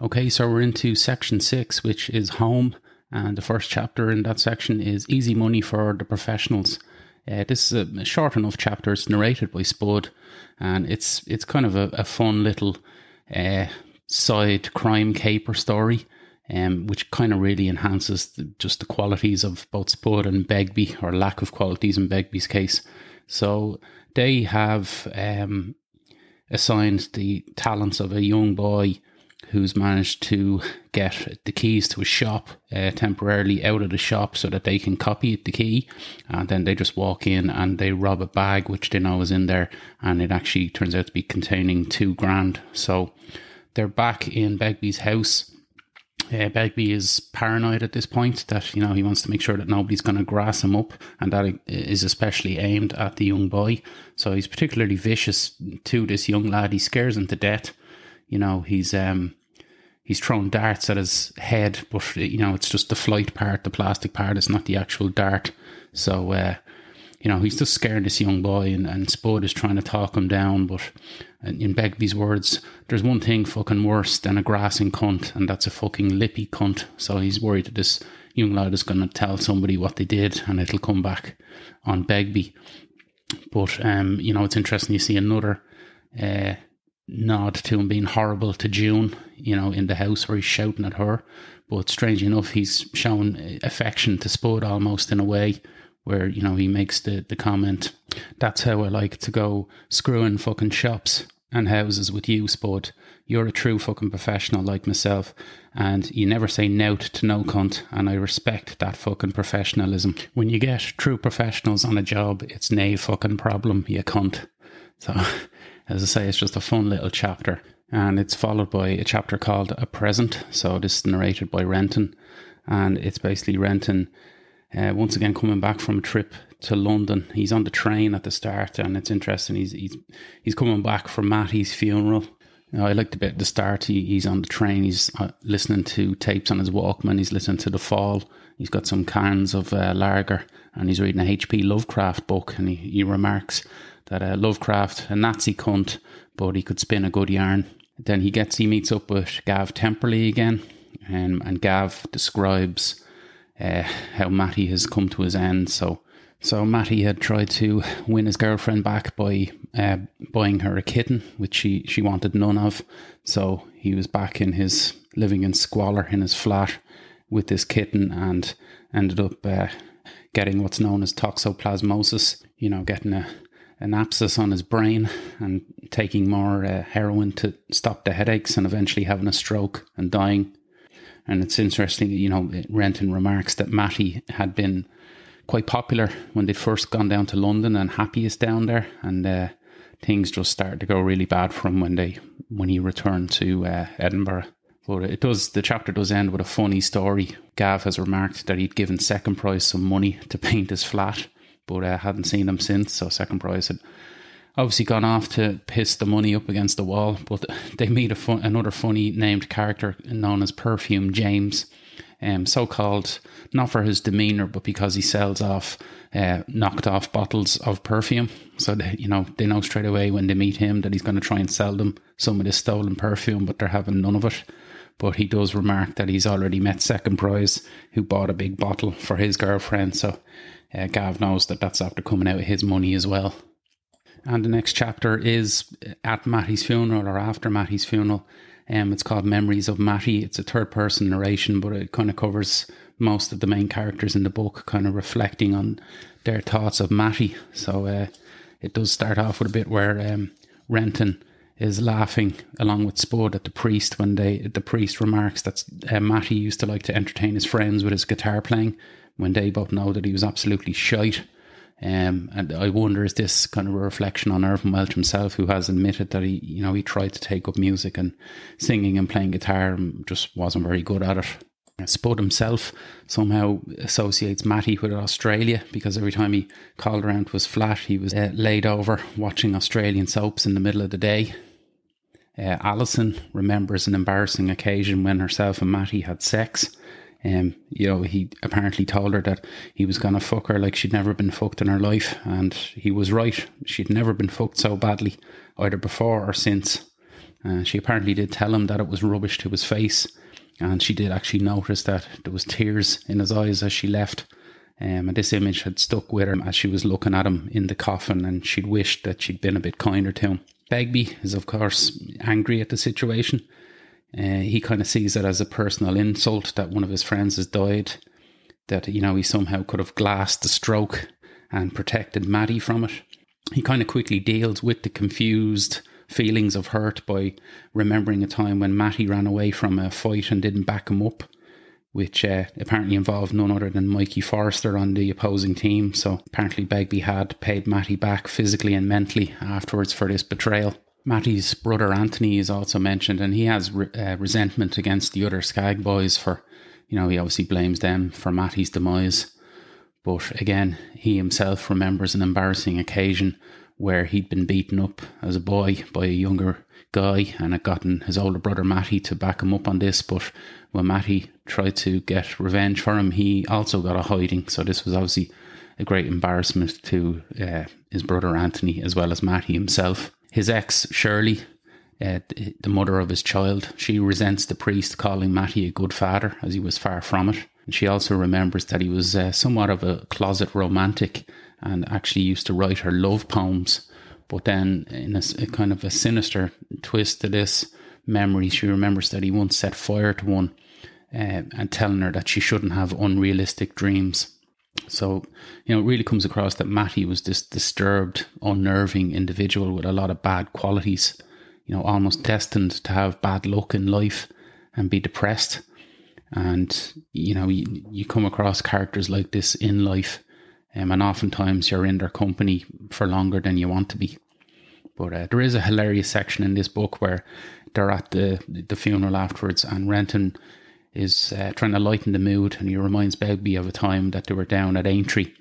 Okay, so we're into section 6, which is home. And the first chapter in that section is Easy Money for the Professionals. This is a short enough chapter. It's narrated by Spud, and it's kind of a fun little side crime caper story, which kind of really enhances just the qualities of both Spud and Begbie, or lack of qualities in Begbie's case. So they have assigned the talents of a young boy who's managed to get the keys to a shop temporarily out of the shop so that they can copy the key, and then they just walk in and they rob a bag which they know is in there, and it actually turns out to be containing $2,000. So they're back in Begbie's house. Begbie is paranoid at this point that, he wants to make sure that nobody's going to grass him up, and that is especially aimed at the young boy. So he's particularly vicious to this young lad. He scares him to death. He's thrown darts at his head, but it's just the flight part, the plastic part. It's not the actual dart. So he's just scaring this young boy, and Spud is trying to talk him down. But in Begbie's words, there's one thing fucking worse than a grassing cunt, and that's a fucking lippy cunt. So he's worried that this young lad is going to tell somebody what they did, and it'll come back on Begbie. But it's interesting. You see another nod to him being horrible to June, in the house where he's shouting at her. But strangely enough, he's shown affection to Spud almost in a way where, he makes the comment, "That's how I like to go screwing fucking shops." and houses with you, Spud. You're a true fucking professional like myself, and you never say nout to no cunt, and I respect that fucking professionalism. When you get true professionals on a job, it's nae fucking problem, you cunt. So, as I say, it's just a fun little chapter, and it's followed by a chapter called A Present. So this is narrated by Renton, and it's basically Renton once again coming back from a trip to London. He's on the train at the start, and it's interesting. He's coming back from Matty's funeral. I like the bit at the start. He's on the train. He's listening to tapes on his Walkman. He's listening to The Fall. He's got some cans of lager, and he's reading a H.P. Lovecraft book. And he remarks that Lovecraft, a Nazi cunt, but he could spin a good yarn. Then he meets up with Gav Temperley again, and Gav describes how Matty has come to his end. So Matty had tried to win his girlfriend back by buying her a kitten, which she wanted none of. So he was back living in squalor in his flat with this kitten, and ended up getting what's known as toxoplasmosis, getting an abscess on his brain and taking more heroin to stop the headaches, and eventually having a stroke and dying. And it's interesting, Renton remarks that Matty had been quite popular when they'd first gone down to London and happiest down there, and things just started to go really bad for him when he returned to Edinburgh. But the chapter does end with a funny story. Gav has remarked that he'd given Second Prize some money to paint his flat, but hadn't seen him since. So Second Prize had obviously gone off to piss the money up against the wall. But they meet another funny named character known as Perfume James. So-called not for his demeanour, but because he sells off knocked off bottles of perfume. So they know straight away when they meet him that he's going to try and sell them some of this stolen perfume, but they're having none of it. But he does remark that he's already met Second Prize, who bought a big bottle for his girlfriend. So Gav knows that that's after coming out of his money as well. And the next chapter is at Matty's funeral, or after Matty's funeral. It's called Memories of Matty. It's a third-person narration, but it kind of covers most of the main characters in the book, kind of reflecting on their thoughts of Matty. So it does start off with a bit where Renton is laughing along with Spud at the priest when the priest remarks that Matty used to like to entertain his friends with his guitar playing, when they both know that he was absolutely shite. And I wonder, is this kind of a reflection on Irvine Welch himself, who has admitted that he tried to take up music and singing and playing guitar and just wasn't very good at it. Spud himself somehow associates Matty with Australia, because every time he called around to his flat, he was laid over watching Australian soaps in the middle of the day. Alison remembers an embarrassing occasion when herself and Matty had sex. He apparently told her that he was going to fuck her like she'd never been fucked in her life, and he was right. She'd never been fucked so badly, either before or since. She apparently did tell him that it was rubbish to his face, and she did actually notice that there was tears in his eyes as she left. And this image had stuck with her as she was looking at him in the coffin, and she'd wished that she'd been a bit kinder to him. Begbie is, of course, angry at the situation. He kind of sees it as a personal insult that one of his friends has died, that, he somehow could have glassed the stroke and protected Matty from it. He kind of quickly deals with the confused feelings of hurt by remembering a time when Matty ran away from a fight and didn't back him up, which apparently involved none other than Mikey Forrester on the opposing team. So apparently Begbie had paid Matty back physically and mentally afterwards for this betrayal. Matty's brother Anthony is also mentioned, and he has resentment against the other Skag boys for, he obviously blames them for Matty's demise. But again, he himself remembers an embarrassing occasion where he'd been beaten up as a boy by a younger guy and had gotten his older brother Matty to back him up on this. But when Matty tried to get revenge for him, he also got a hiding. So this was obviously a great embarrassment to his brother Anthony as well as Matty himself. His ex, Shirley, the mother of his child, she resents the priest calling Matty a good father, as he was far from it. And she also remembers that he was somewhat of a closet romantic and actually used to write her love poems. But then, in a kind of a sinister twist to this memory, she remembers that he once set fire to one and telling her that she shouldn't have unrealistic dreams. So, it really comes across that Matty was this disturbed, unnerving individual with a lot of bad qualities. almost destined to have bad luck in life and be depressed. And, you come across characters like this in life, and oftentimes you're in their company for longer than you want to be. But there is a hilarious section in this book where they're at the funeral afterwards, and Renton is trying to lighten the mood, and he reminds Begbie of a time that they were down at Aintree,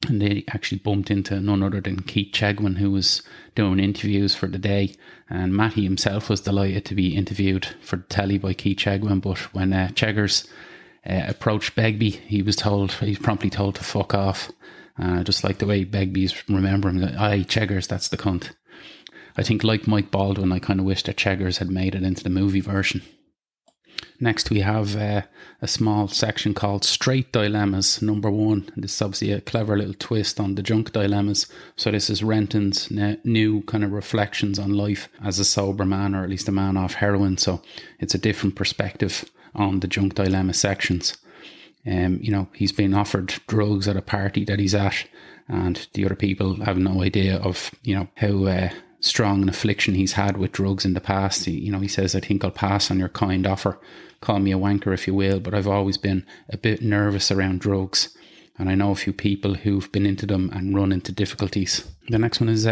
and they actually bumped into none other than Keith Chegwin, who was doing interviews for the day. And Matty himself was delighted to be interviewed for the telly by Keith Chegwin, but when Cheggers approached Begbie, he's promptly told to fuck off. Just like the way Begbie's remember him, aye, Cheggers, that's the cunt. I think, like Mike Baldwin, I kind of wish that Cheggers had made it into the movie version. Next, we have a small section called Straight Dilemmas, number 1. This is obviously a clever little twist on the junk dilemmas. So this is Renton's new kind of reflections on life as a sober man, or at least a man off heroin. So it's a different perspective on the junk dilemma sections. He's been offered drugs at a party that he's at, and the other people have no idea of, how strong an affliction he's had with drugs in the past. He says, I think I'll pass on your kind offer. Call me a wanker if you will, but I've always been a bit nervous around drugs. And I know a few people who've been into them and run into difficulties. The next one is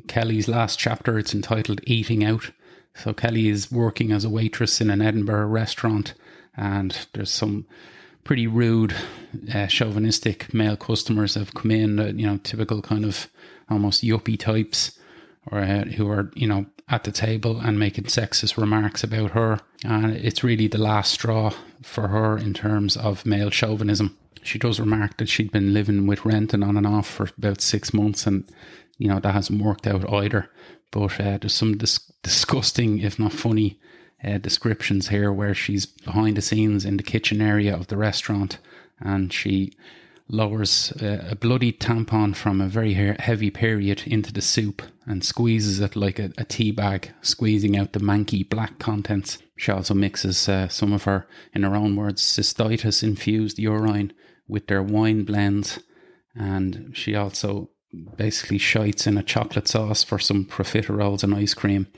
Kelly's last chapter. It's entitled Eating Out. So Kelly is working as a waitress in an Edinburgh restaurant, and there's some pretty rude, chauvinistic male customers have come in, typical kind of almost yuppie types, or who are, at the table and making sexist remarks about her. And it's really the last straw for her in terms of male chauvinism. She does remark that she'd been living with Renton on and off for about 6 months, and, that hasn't worked out either. But there's some disgusting, if not funny, descriptions here where she's behind the scenes in the kitchen area of the restaurant, and she lowers a bloody tampon from a very heavy period into the soup and squeezes it like a tea bag, squeezing out the manky black contents. She also mixes some of her, in her own words, cystitis infused urine with their wine blends, and she also basically shites in a chocolate sauce for some profiteroles and ice cream.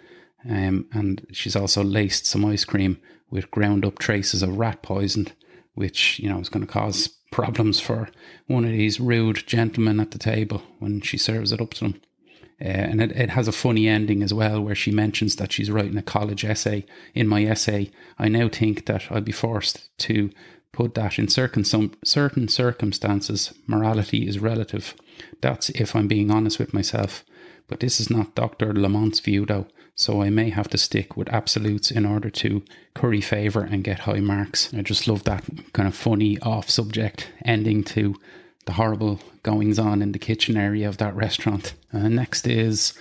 And she's also laced some ice cream with ground up traces of rat poison, which, is going to cause problems for one of these rude gentlemen at the table when she serves it up to them. And it has a funny ending as well, where she mentions that she's writing a college essay. In my essay, I now think that I'll be forced to put that in certain circumstances, morality is relative. That's if I'm being honest with myself. But this is not Dr. Lamont's view, though, so I may have to stick with absolutes in order to curry favour and get high marks. I just love that kind of funny off-subject ending to the horrible goings-on in the kitchen area of that restaurant. Next is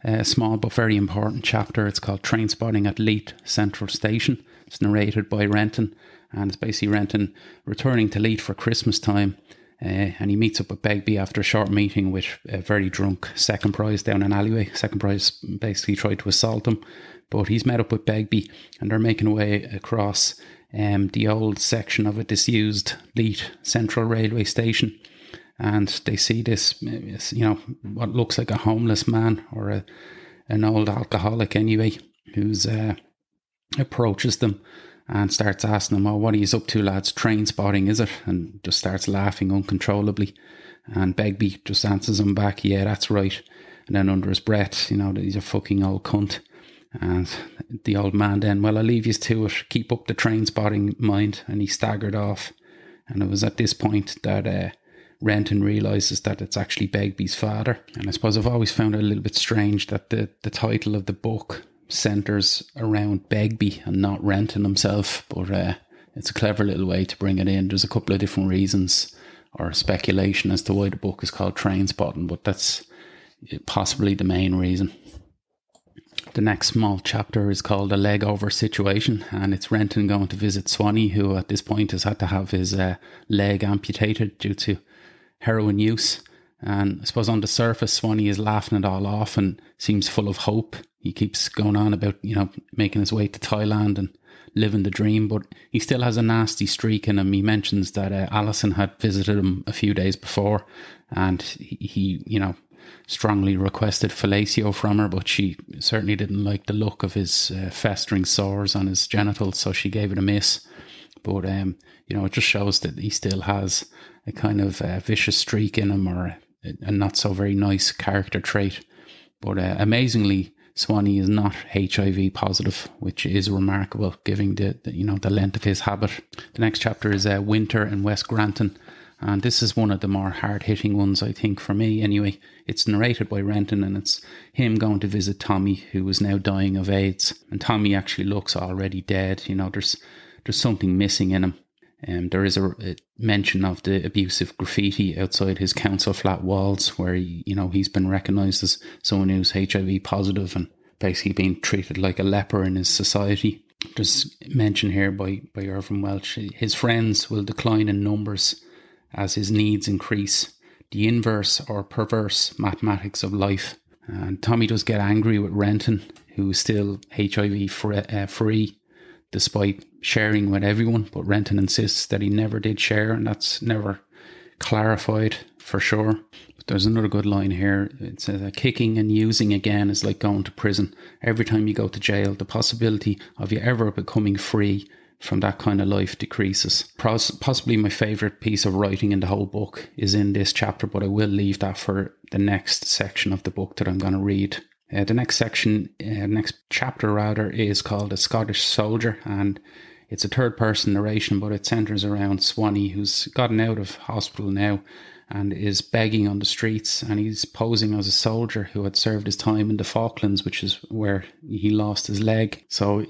a small but very important chapter. It's called Trainspotting at Leith Central Station. It's narrated by Renton, and it's basically Renton returning to Leith for Christmas time. And he meets up with Begbie after a short meeting with a very drunk Second Prize down an alleyway. Second Prize basically tried to assault him, but he's met up with Begbie and they're making their way across the old section of a disused Leith Central Railway Station. And they see this, what looks like a homeless man, or an old alcoholic anyway, who's approaches them and starts asking them, what are you up to, lads? Train spotting, is it? And just starts laughing uncontrollably. And Begbie just answers him back, yeah, that's right. And then under his breath, that he's a fucking old cunt. And the old man then, well, I'll leave you to it. Keep up the train spotting, mind. And he staggered off. And it was at this point that Renton realises that it's actually Begbie's father. And I suppose I've always found it a little bit strange that the title of the book centres around Begbie and not Renton himself, but it's a clever little way to bring it in. There's a couple of different reasons or speculation as to why the book is called Trainspotting, but that's possibly the main reason. The next small chapter is called A Leg Over Situation, and it's Renton going to visit Swanee, who at this point has had to have his leg amputated due to heroin use. And I suppose on the surface, Swanee is laughing it all off and seems full of hope. He keeps going on about, making his way to Thailand and living the dream, but he still has a nasty streak in him. He mentions that Alison had visited him a few days before, and he strongly requested fellatio from her, but she certainly didn't like the look of his festering sores on his genitals, so she gave it a miss. But, it just shows that he still has a kind of vicious streak in him, or a not so very nice character trait. But amazingly, Swanee is not HIV positive, which is remarkable given the length of his habit. The next chapter is Winter in West Granton. And this is one of the more hard-hitting ones, I think, for me anyway. It's narrated by Renton, and it's him going to visit Tommy, who is now dying of AIDS. And Tommy actually looks already dead. There's something missing in him. There is a mention of the abusive graffiti outside his council flat walls, where he's been recognised as someone who's HIV positive and basically being treated like a leper in his society. There's mention here by Irvin Welsh. His friends will decline in numbers as his needs increase. The inverse or perverse mathematics of life. And Tommy does get angry with Renton, who is still HIV free, despite sharing with everyone. But Renton insists that he never did share, and that's never clarified for sure. But there's another good line here. It says, kicking and using again is like going to prison. Every time you go to jail, the possibility of you ever becoming free from that kind of life decreases. Possibly my favourite piece of writing in the whole book is in this chapter, but I will leave that for the next section of the book that I'm going to read. The next chapter is called A Scottish Soldier, and it's a third-person narration, but it centres around Swanee, who's gotten out of hospital now and is begging on the streets, and he's posing as a soldier who had served his time in the Falklands, which is where he lost his leg. So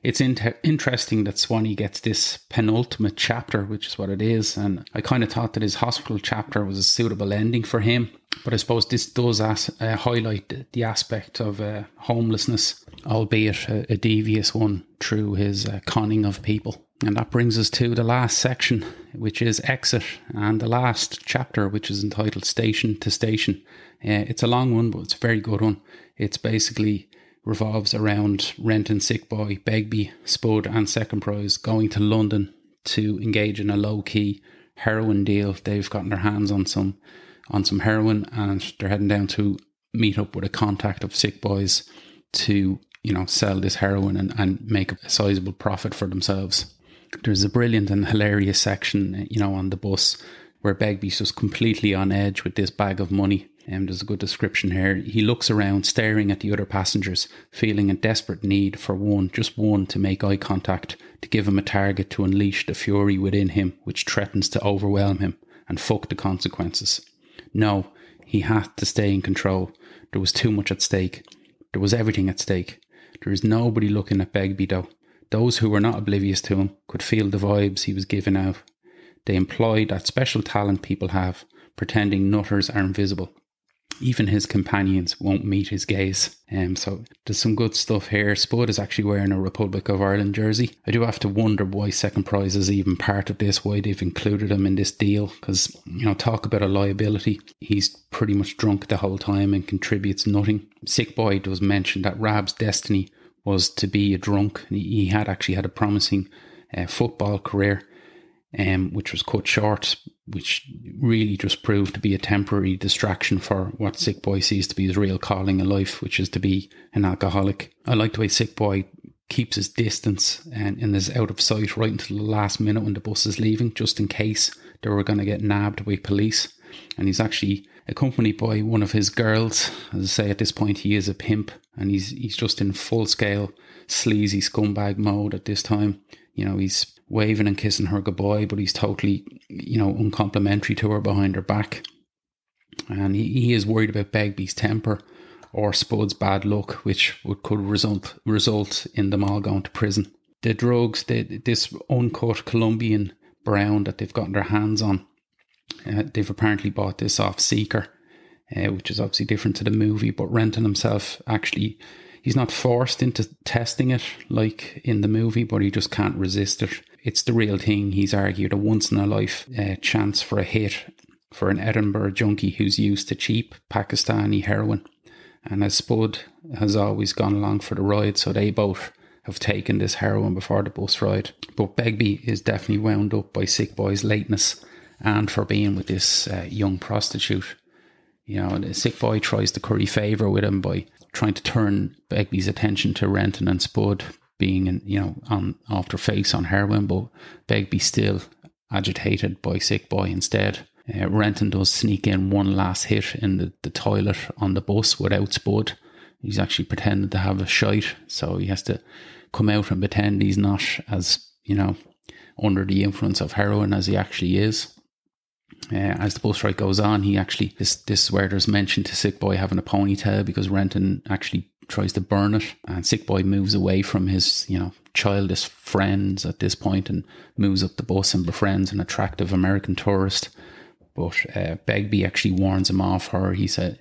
it's interesting that Swanee gets this penultimate chapter, which is what it is, and I kind of thought that his hospital chapter was a suitable ending for him. But I suppose this does highlight the aspect of homelessness, albeit a devious one, through his conning of people. And that brings us to the last section, which is Exit, and the last chapter, which is entitled Station to Station. It's a long one, but it's a very good one. It's basically revolves around Renton, Sick Boy, Begbie, Spud and Second Prize going to London to engage in a low-key heroin deal. They've gotten their hands on some heroin, and they're heading down to meet up with a contact of Sick Boy's to, sell this heroin and make a sizable profit for themselves. There's a brilliant and hilarious section, on the bus where Begbie's just completely on edge with this bag of money. There's a good description here. He looks around, staring at the other passengers, feeling a desperate need for just one to make eye contact, to give him a target to unleash the fury within him which threatens to overwhelm him, and fuck the consequences. No, he had to stay in control. There was too much at stake. There was everything at stake. There is nobody looking at Begbie though. Those who were not oblivious to him could feel the vibes he was giving out. They employ that special talent people have, pretending nutters are invisible. Even his companions won't meet his gaze. So there's some good stuff here. Spud is actually wearing a Republic of Ireland jersey. I do have to wonder why Second Prize is even part of this, why they've included him in this deal. Because, talk about a liability. He's pretty much drunk the whole time and contributes nothing. Sick Boy does mention that Rab's destiny was to be a drunk. He had actually had a promising football career, which was cut short, which really just proved to be a temporary distraction for what Sick Boy sees to be his real calling in life, which is to be an alcoholic. I like the way Sick Boy keeps his distance and is out of sight right until the last minute when the bus is leaving, just in case they were going to get nabbed by police. And he's actually accompanied by one of his girls. As I say, at this point he is a pimp, and he's just in full-scale sleazy scumbag mode at this time. He's waving and kissing her goodbye, but he's totally, uncomplimentary to her behind her back. And he is worried about Begbie's temper or Spud's bad luck, which could result in them all going to prison. The drugs, this uncut Colombian brown that they've gotten their hands on, they've apparently bought this off Seeker, which is obviously different to the movie, but Renton himself actually, he's not forced into testing it like in the movie, but he just can't resist it. It's the real thing, he's argued, a once-in-a-life chance for a hit for an Edinburgh junkie who's used to cheap Pakistani heroin. And as Spud has always gone along for the ride, so they both have taken this heroin before the bus ride. But Begbie is definitely wound up by Sick Boy's lateness and for being with this young prostitute. You know, the sick boy tries to curry favour with him by trying to turn Begbie's attention to Renton and Spud being, on off their face on heroin, but Begbie still agitated by sick boy instead. Renton does sneak in one last hit in the toilet on the bus without Spud. He's actually pretending to have a shite, so he has to come out and pretend he's not as, under the influence of heroin as he actually is. As the bus ride goes on, this is where there's mention to sick boy having a ponytail, because Renton actually tries to burn it, and sick boy moves away from his childish friends at this point and moves up the bus and befriends an attractive American tourist. But Begbie actually warns him off her. He says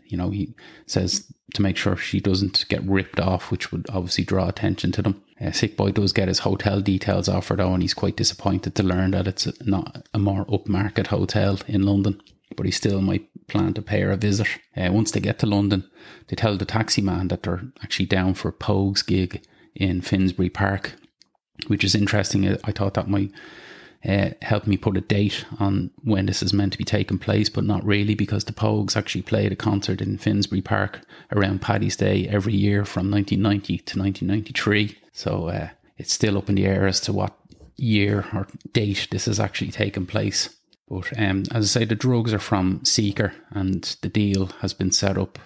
to make sure she doesn't get ripped off, which would obviously draw attention to them. Sick boy does get his hotel details off her though, and he's quite disappointed to learn that it's not a more upmarket hotel in London, but he still might plan to pay her a visit. Once they get to London, they tell the taxi man that they're actually down for Pogue's gig in Finsbury Park, which is interesting. I thought that might help me put a date on when this is meant to be taking place, but not really, because the Pogues actually played a concert in Finsbury Park around Paddy's Day every year from 1990 to 1993. So it's still up in the air as to what year or date this is actually taking place. But as I say, the drugs are from Seeker, and the deal has been set up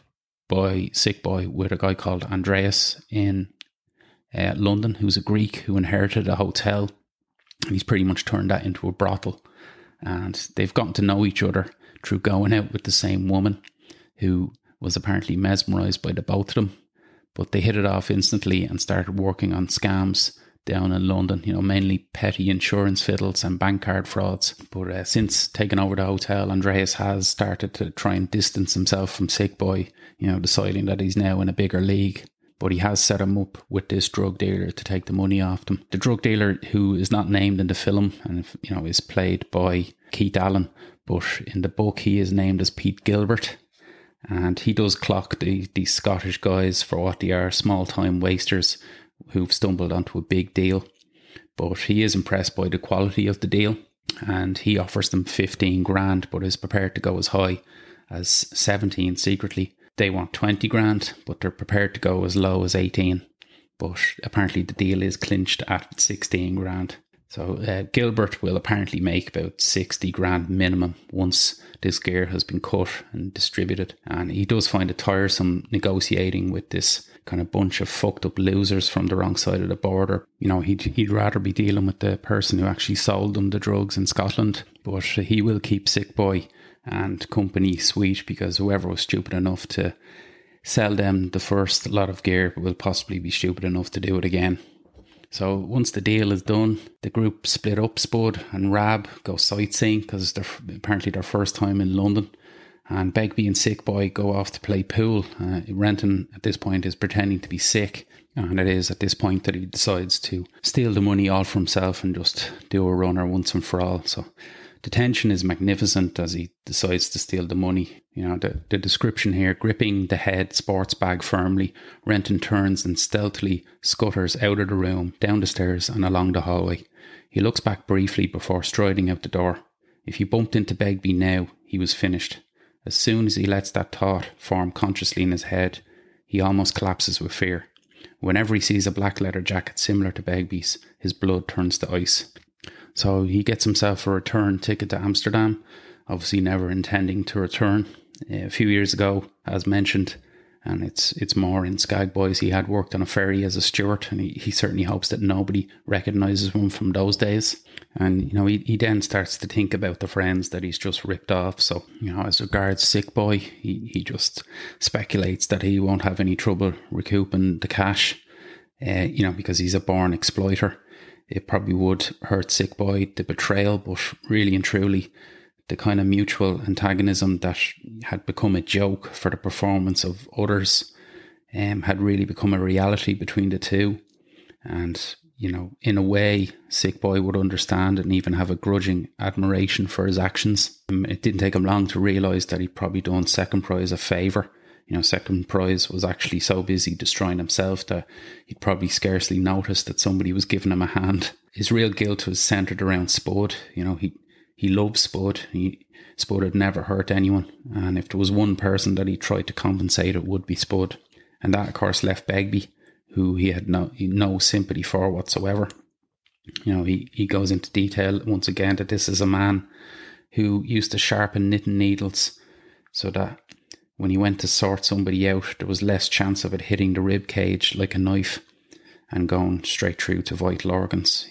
by sick boy with a guy called Andreas in London, who's a Greek who inherited a hotel. And he's pretty much turned that into a brothel. And they've gotten to know each other through going out with the same woman, who was apparently mesmerised by the both of them. But they hit it off instantly and started working on scams down in London, mainly petty insurance fiddles and bank card frauds. But since taking over the hotel, Andreas has started to try and distance himself from sick boy, deciding that he's now in a bigger league. But he has set him up with this drug dealer to take the money off them. The drug dealer, who is not named in the film and is played by Keith Allen, but in the book he is named as Pete Gilbert. And he does clock these Scottish guys for what they are, small-time wasters who've stumbled onto a big deal. But he is impressed by the quality of the deal, and he offers them 15 grand, but is prepared to go as high as 17 secretly. They want 20 grand, but they're prepared to go as low as 18. But apparently the deal is clinched at 16 grand. So Gilbert will apparently make about 60 grand minimum once this gear has been cut and distributed. And he does find it tiresome negotiating with this kind of bunch of fucked up losers from the wrong side of the border. He'd rather be dealing with the person who actually sold them the drugs in Scotland. But he will keep sick boy and company sweet, because whoever was stupid enough to sell them the first lot of gear will possibly be stupid enough to do it again. So once the deal is done, the group split up. Spud and Rab go sightseeing because it's apparently their first time in London. And Begbie and sick boy go off to play pool. Renton at this point is pretending to be sick. And it is at this point that he decides to steal the money all for himself and just do a runner once and for all. So the tension is magnificent as he decides to steal the money. The description here: gripping the head sports bag firmly, Renton turns and stealthily scutters out of the room, down the stairs and along the hallway. He looks back briefly before striding out the door. If he bumped into Begbie now, he was finished. As soon as he lets that thought form consciously in his head, he almost collapses with fear. Whenever he sees a black leather jacket similar to Begbie's, his blood turns to ice. So he gets himself a return ticket to Amsterdam, obviously never intending to return. A few years ago, as mentioned, and it's more in Skag Boys, he had worked on a ferry as a steward, and he certainly hopes that nobody recognises him from those days. And he then starts to think about the friends that he's just ripped off. So as regards sick boy, he just speculates that he won't have any trouble recouping the cash, because he's a born exploiter. It probably would hurt sick boy, the betrayal, but really and truly the kind of mutual antagonism that had become a joke for the performance of others had really become a reality between the two. And in a way, sick boy would understand and even have a grudging admiration for his actions. It didn't take him long to realise that he'd probably done Second Prize a favour. Second Prize was actually so busy destroying himself that he'd probably scarcely noticed that somebody was giving him a hand. His real guilt was centred around Spud. He He loved Spud. Spud had never hurt anyone. And if there was one person that he tried to compensate, it would be Spud. And that, of course, left Begbie, who he had no sympathy for whatsoever. He goes into detail once again that this is a man who used to sharpen knitting needles so that when he went to sort somebody out, there was less chance of it hitting the rib cage like a knife and going straight through to vital organs.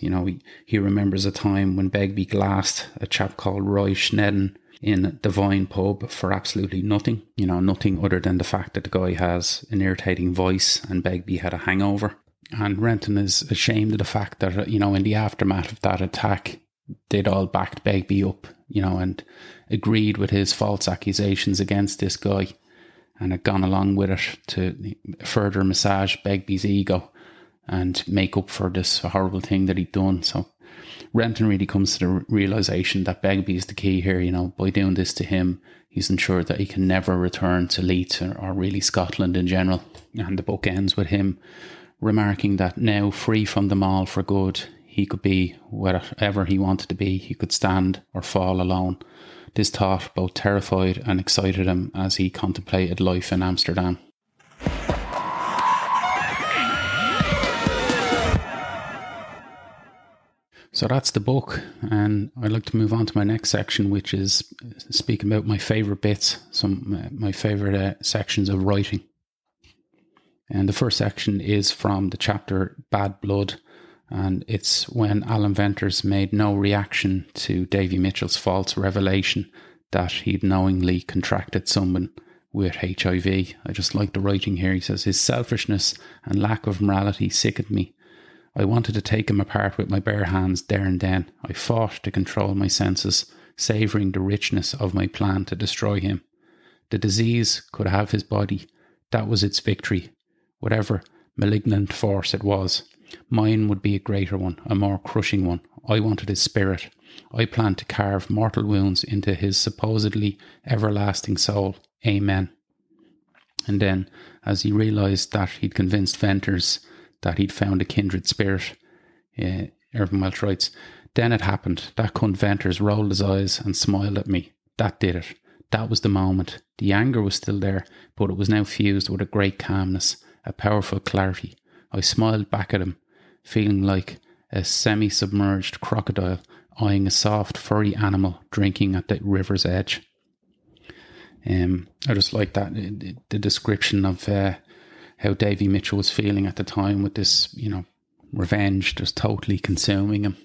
He remembers a time when Begbie glassed a chap called Roy Schneiden in the Vine pub for absolutely nothing. Nothing other than the fact that the guy has an irritating voice and Begbie had a hangover. And Renton is ashamed of the fact that, in the aftermath of that attack, they'd all backed Begbie up, and agreed with his false accusations against this guy and had gone along with it to further massage Begbie's ego and make up for this horrible thing that he'd done. So Renton really comes to the realisation that Begbie is the key here. By doing this to him, he's ensured that he can never return to Leeds or really Scotland in general. And the book ends with him remarking that now, free from them all for good, he could be whatever he wanted to be. He could stand or fall alone. This thought both terrified and excited him as he contemplated life in Amsterdam. So that's the book, and I'd like to move on to my next section, which is speaking about my favourite bits, my favourite sections of writing. And the first section is from the chapter Bad Blood, and it's when Alan Venters made no reaction to Davy Mitchell's false revelation that he'd knowingly contracted someone with HIV. I just like the writing here. He says, his selfishness and lack of morality sickened me. I wanted to take him apart with my bare hands there and then. I fought to control my senses, savouring the richness of my plan to destroy him. The disease could have his body. That was its victory. Whatever malignant force it was, mine would be a greater one, a more crushing one. I wanted his spirit. I planned to carve mortal wounds into his supposedly everlasting soul. Amen. And then, as he realised that he'd convinced Venters that he'd found a kindred spirit, Irving Welsh writes, then it happened. That cunt Venters rolled his eyes and smiled at me. That did it. That was the moment. The anger was still there, but it was now fused with a great calmness, a powerful clarity. I smiled back at him, feeling like a semi-submerged crocodile eyeing a soft, furry animal drinking at the river's edge. I just like that, the description of how Davy Mitchell was feeling at the time with this, revenge just totally consuming him.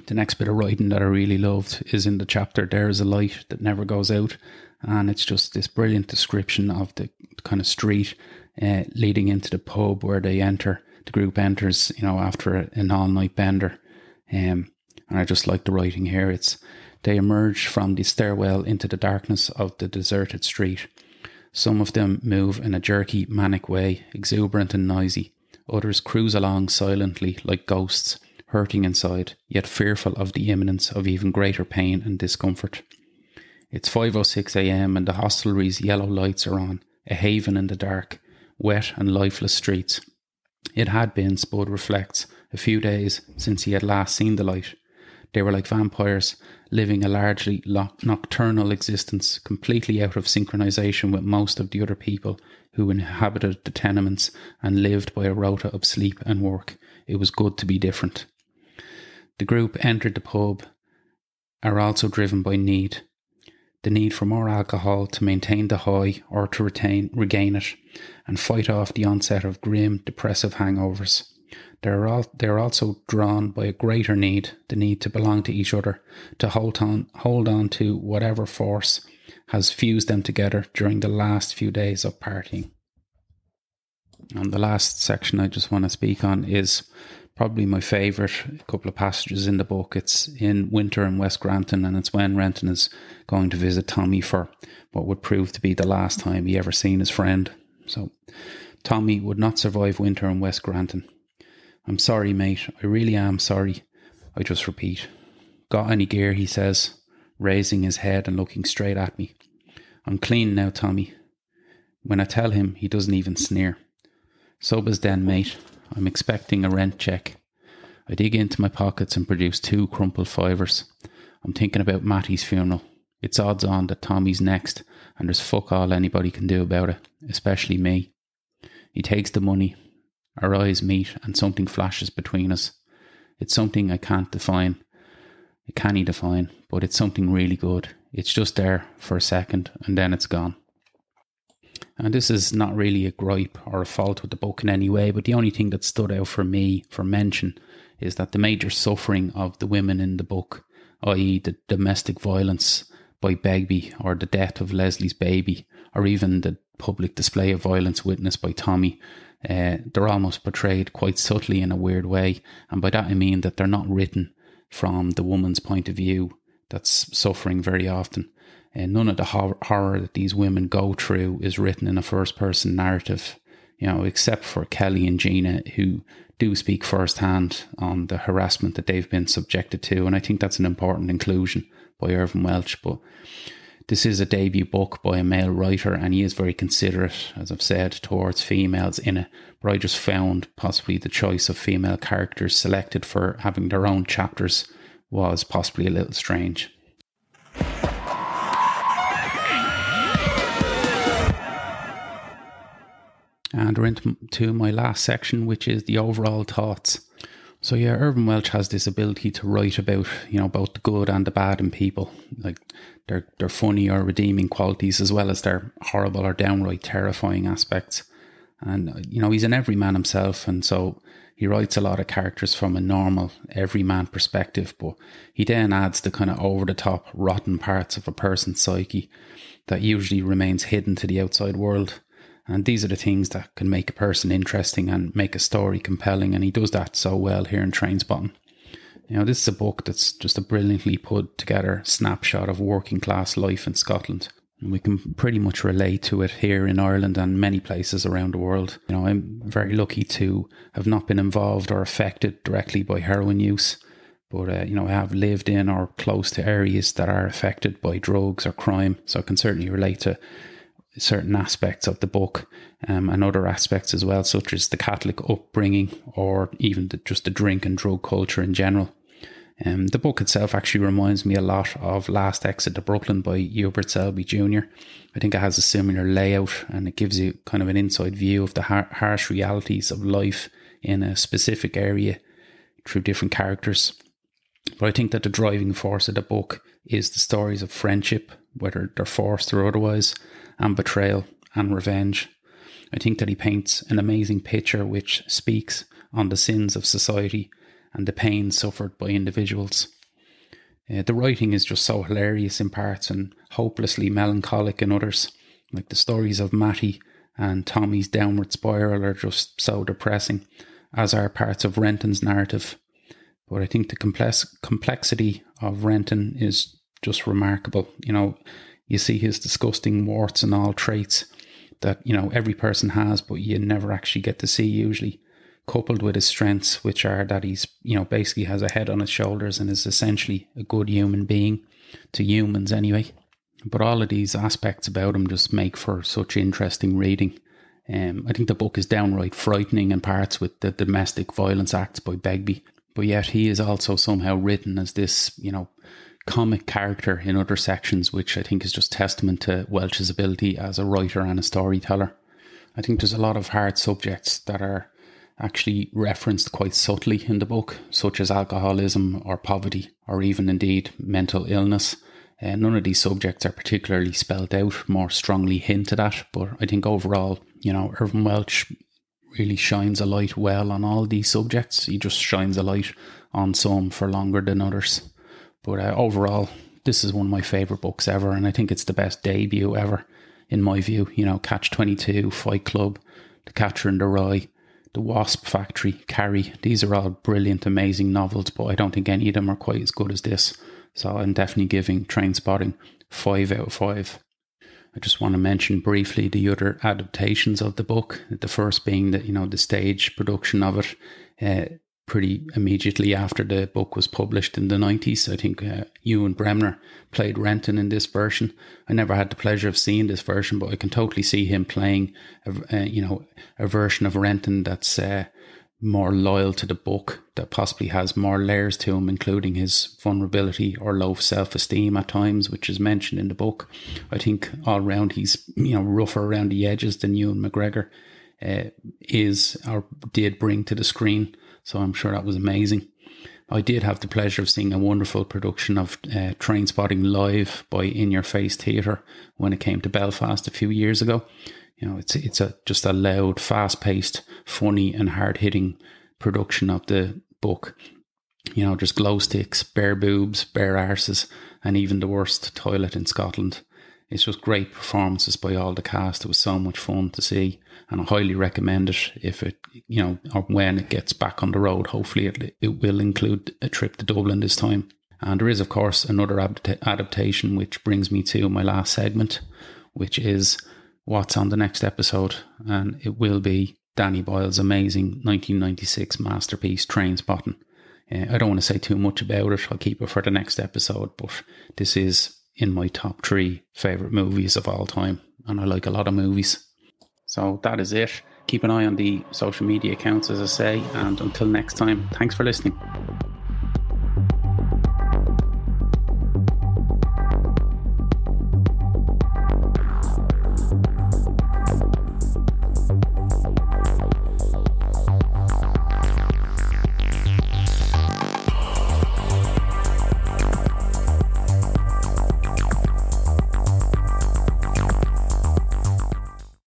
The next bit of writing that I really loved is in the chapter There Is a Light That Never Goes Out, and it's just this brilliant description of the kind of street leading into the pub where they enter. The group enters, after an all-night bender, and I just like the writing here. They emerge from the stairwell into the darkness of the deserted street. Some of them move in a jerky, manic way, exuberant and noisy. Others cruise along silently like ghosts, hurting inside, yet fearful of the imminence of even greater pain and discomfort. It's 5:06 a.m. and the hostelry's yellow lights are on, a haven in the dark, wet and lifeless streets. It had been, Spud reflects, a few days since he had last seen the light. They were like vampires, living a largely nocturnal existence, completely out of synchronization with most of the other people who inhabited the tenements and lived by a rota of sleep and work. It was good to be different. The group entered the pub, are also driven by need. The need for more alcohol to maintain the high or to regain it and fight off the onset of grim, depressive hangovers. They are also drawn by a greater need, the need to belong to each other, to hold on to whatever force has fused them together during the last few days of partying. And the last section I just want to speak on is probably my favourite couple of passages in the book. It's in winter in West Granton, and it's when Renton is going to visit Tommy for what would prove to be the last time he ever seen his friend. So, Tommy would not survive winter in West Granton. I'm sorry, mate. I really am sorry. I just repeat. Got any gear, he says, raising his head and looking straight at me. I'm clean now, Tommy. When I tell him, he doesn't even sneer. Soba's then, mate. I'm expecting a rent check. I dig into my pockets and produce 2 crumpled fivers. I'm thinking about Matty's funeral. It's odds on that Tommy's next, and there's fuck all anybody can do about it, especially me. He takes the money, our eyes meet, and something flashes between us. It's something I can't define. I can't define, but it's something really good. It's just there for a second, and then it's gone. And this is not really a gripe or a fault with the book in any way, but the only thing that stood out for me for mention is that the major suffering of the women in the book, i.e. the domestic violence by Begbie or the death of Leslie's baby, or even the public display of violence witnessed by Tommy, they're almost portrayed quite subtly in a weird way. And by that I mean that they're not written from the woman's point of view that's suffering very often. None of the horror that these women go through is written in a first-person narrative, except for Kelly and Gina, who do speak firsthand on the harassment that they've been subjected to. And I think that's an important inclusion by Irvine Welsh. But this is a debut book by a male writer, and he is very considerate, as I've said, towards females in it. But I just found possibly the choice of female characters selected for having their own chapters was possibly a little strange. And we're into my last section, which is the overall thoughts. So yeah, Irvine Welsh has this ability to write about, both the good and the bad in people, like their funny or redeeming qualities, as well as their horrible or downright terrifying aspects. And, he's an everyman himself, and so he writes a lot of characters from a normal, everyman perspective, but he then adds the kind of over-the-top, rotten parts of a person's psyche that usually remains hidden to the outside world. And these are the things that can make a person interesting and make a story compelling. And he does that so well here in Trainspotting. This is a book that's just a brilliantly put together snapshot of working class life in Scotland. And we can pretty much relate to it here in Ireland and many places around the world. I'm very lucky to have not been involved or affected directly by heroin use. But, I have lived in or close to areas that are affected by drugs or crime. So I can certainly relate to certain aspects of the book and other aspects as well, such as the Catholic upbringing or even just the drink and drug culture in general. The book itself actually reminds me a lot of Last Exit to Brooklyn by Hubert Selby Jr. I think it has a similar layout, and it gives you kind of an inside view of the harsh realities of life in a specific area through different characters. But I think that the driving force of the book is the stories of friendship, whether they're forced or otherwise, and betrayal and revenge. I think that he paints an amazing picture which speaks on the sins of society and the pain suffered by individuals. The writing is just so hilarious in parts and hopelessly melancholic in others. Like the stories of Matty and Tommy's downward spiral are just so depressing, as are parts of Renton's narrative. But I think the complexity of Renton is just remarkable. You see his disgusting warts and all traits that, every person has, but you never actually get to see usually, coupled with his strengths, which are that he's, basically has a head on his shoulders and is essentially a good human being, to humans anyway. But all of these aspects about him just make for such interesting reading. I think the book is downright frightening in parts with the domestic violence acts by Begbie, but yet he is also somehow written as this, comic character in other sections, which I think is just testament to Welsh's ability as a writer and a storyteller. I think there's a lot of hard subjects that are actually referenced quite subtly in the book, such as alcoholism or poverty, or even indeed mental illness. None of these subjects are particularly spelled out, more strongly hinted at, but I think overall, Irvine Welsh really shines a light well on all these subjects. He just shines a light on some for longer than others. But overall, this is one of my favourite books ever, and I think it's the best debut ever, in my view. Catch-22, Fight Club, The Catcher in the Rye, The Wasp Factory, Carrie. These are all brilliant, amazing novels, but I don't think any of them are quite as good as this. So I'm definitely giving Trainspotting 5 out of 5. I just want to mention briefly the other adaptations of the book. The first being the stage production of it, pretty immediately after the book was published in the 90s. I think Ewan Bremner played Renton in this version. I never had the pleasure of seeing this version, but I can totally see him playing a version of Renton that's more loyal to the book, that possibly has more layers to him, including his vulnerability or low self-esteem at times, which is mentioned in the book. I think all round he's, rougher around the edges than Ewan McGregor is or did bring to the screen. So I'm sure that was amazing. I did have the pleasure of seeing a wonderful production of Trainspotting live by In Your Face Theatre when it came to Belfast a few years ago. It's just a loud, fast-paced, funny and hard-hitting production of the book. There's glow sticks, bare boobs, bare arses, and even the worst toilet in Scotland. It's just great performances by all the cast. It was so much fun to see, and I highly recommend it if it, or when it gets back on the road. Hopefully it will include a trip to Dublin this time. And there is, of course, another adaptation, which brings me to my last segment, which is what's on the next episode. And it will be Danny Boyle's amazing 1996 masterpiece, Trainspotting. I don't want to say too much about it. I'll keep it for the next episode, but this is in my top 3 favourite movies of all time, and I like a lot of movies. So that is it. Keep an eye on the social media accounts, as I say, and until next time, thanks for listening.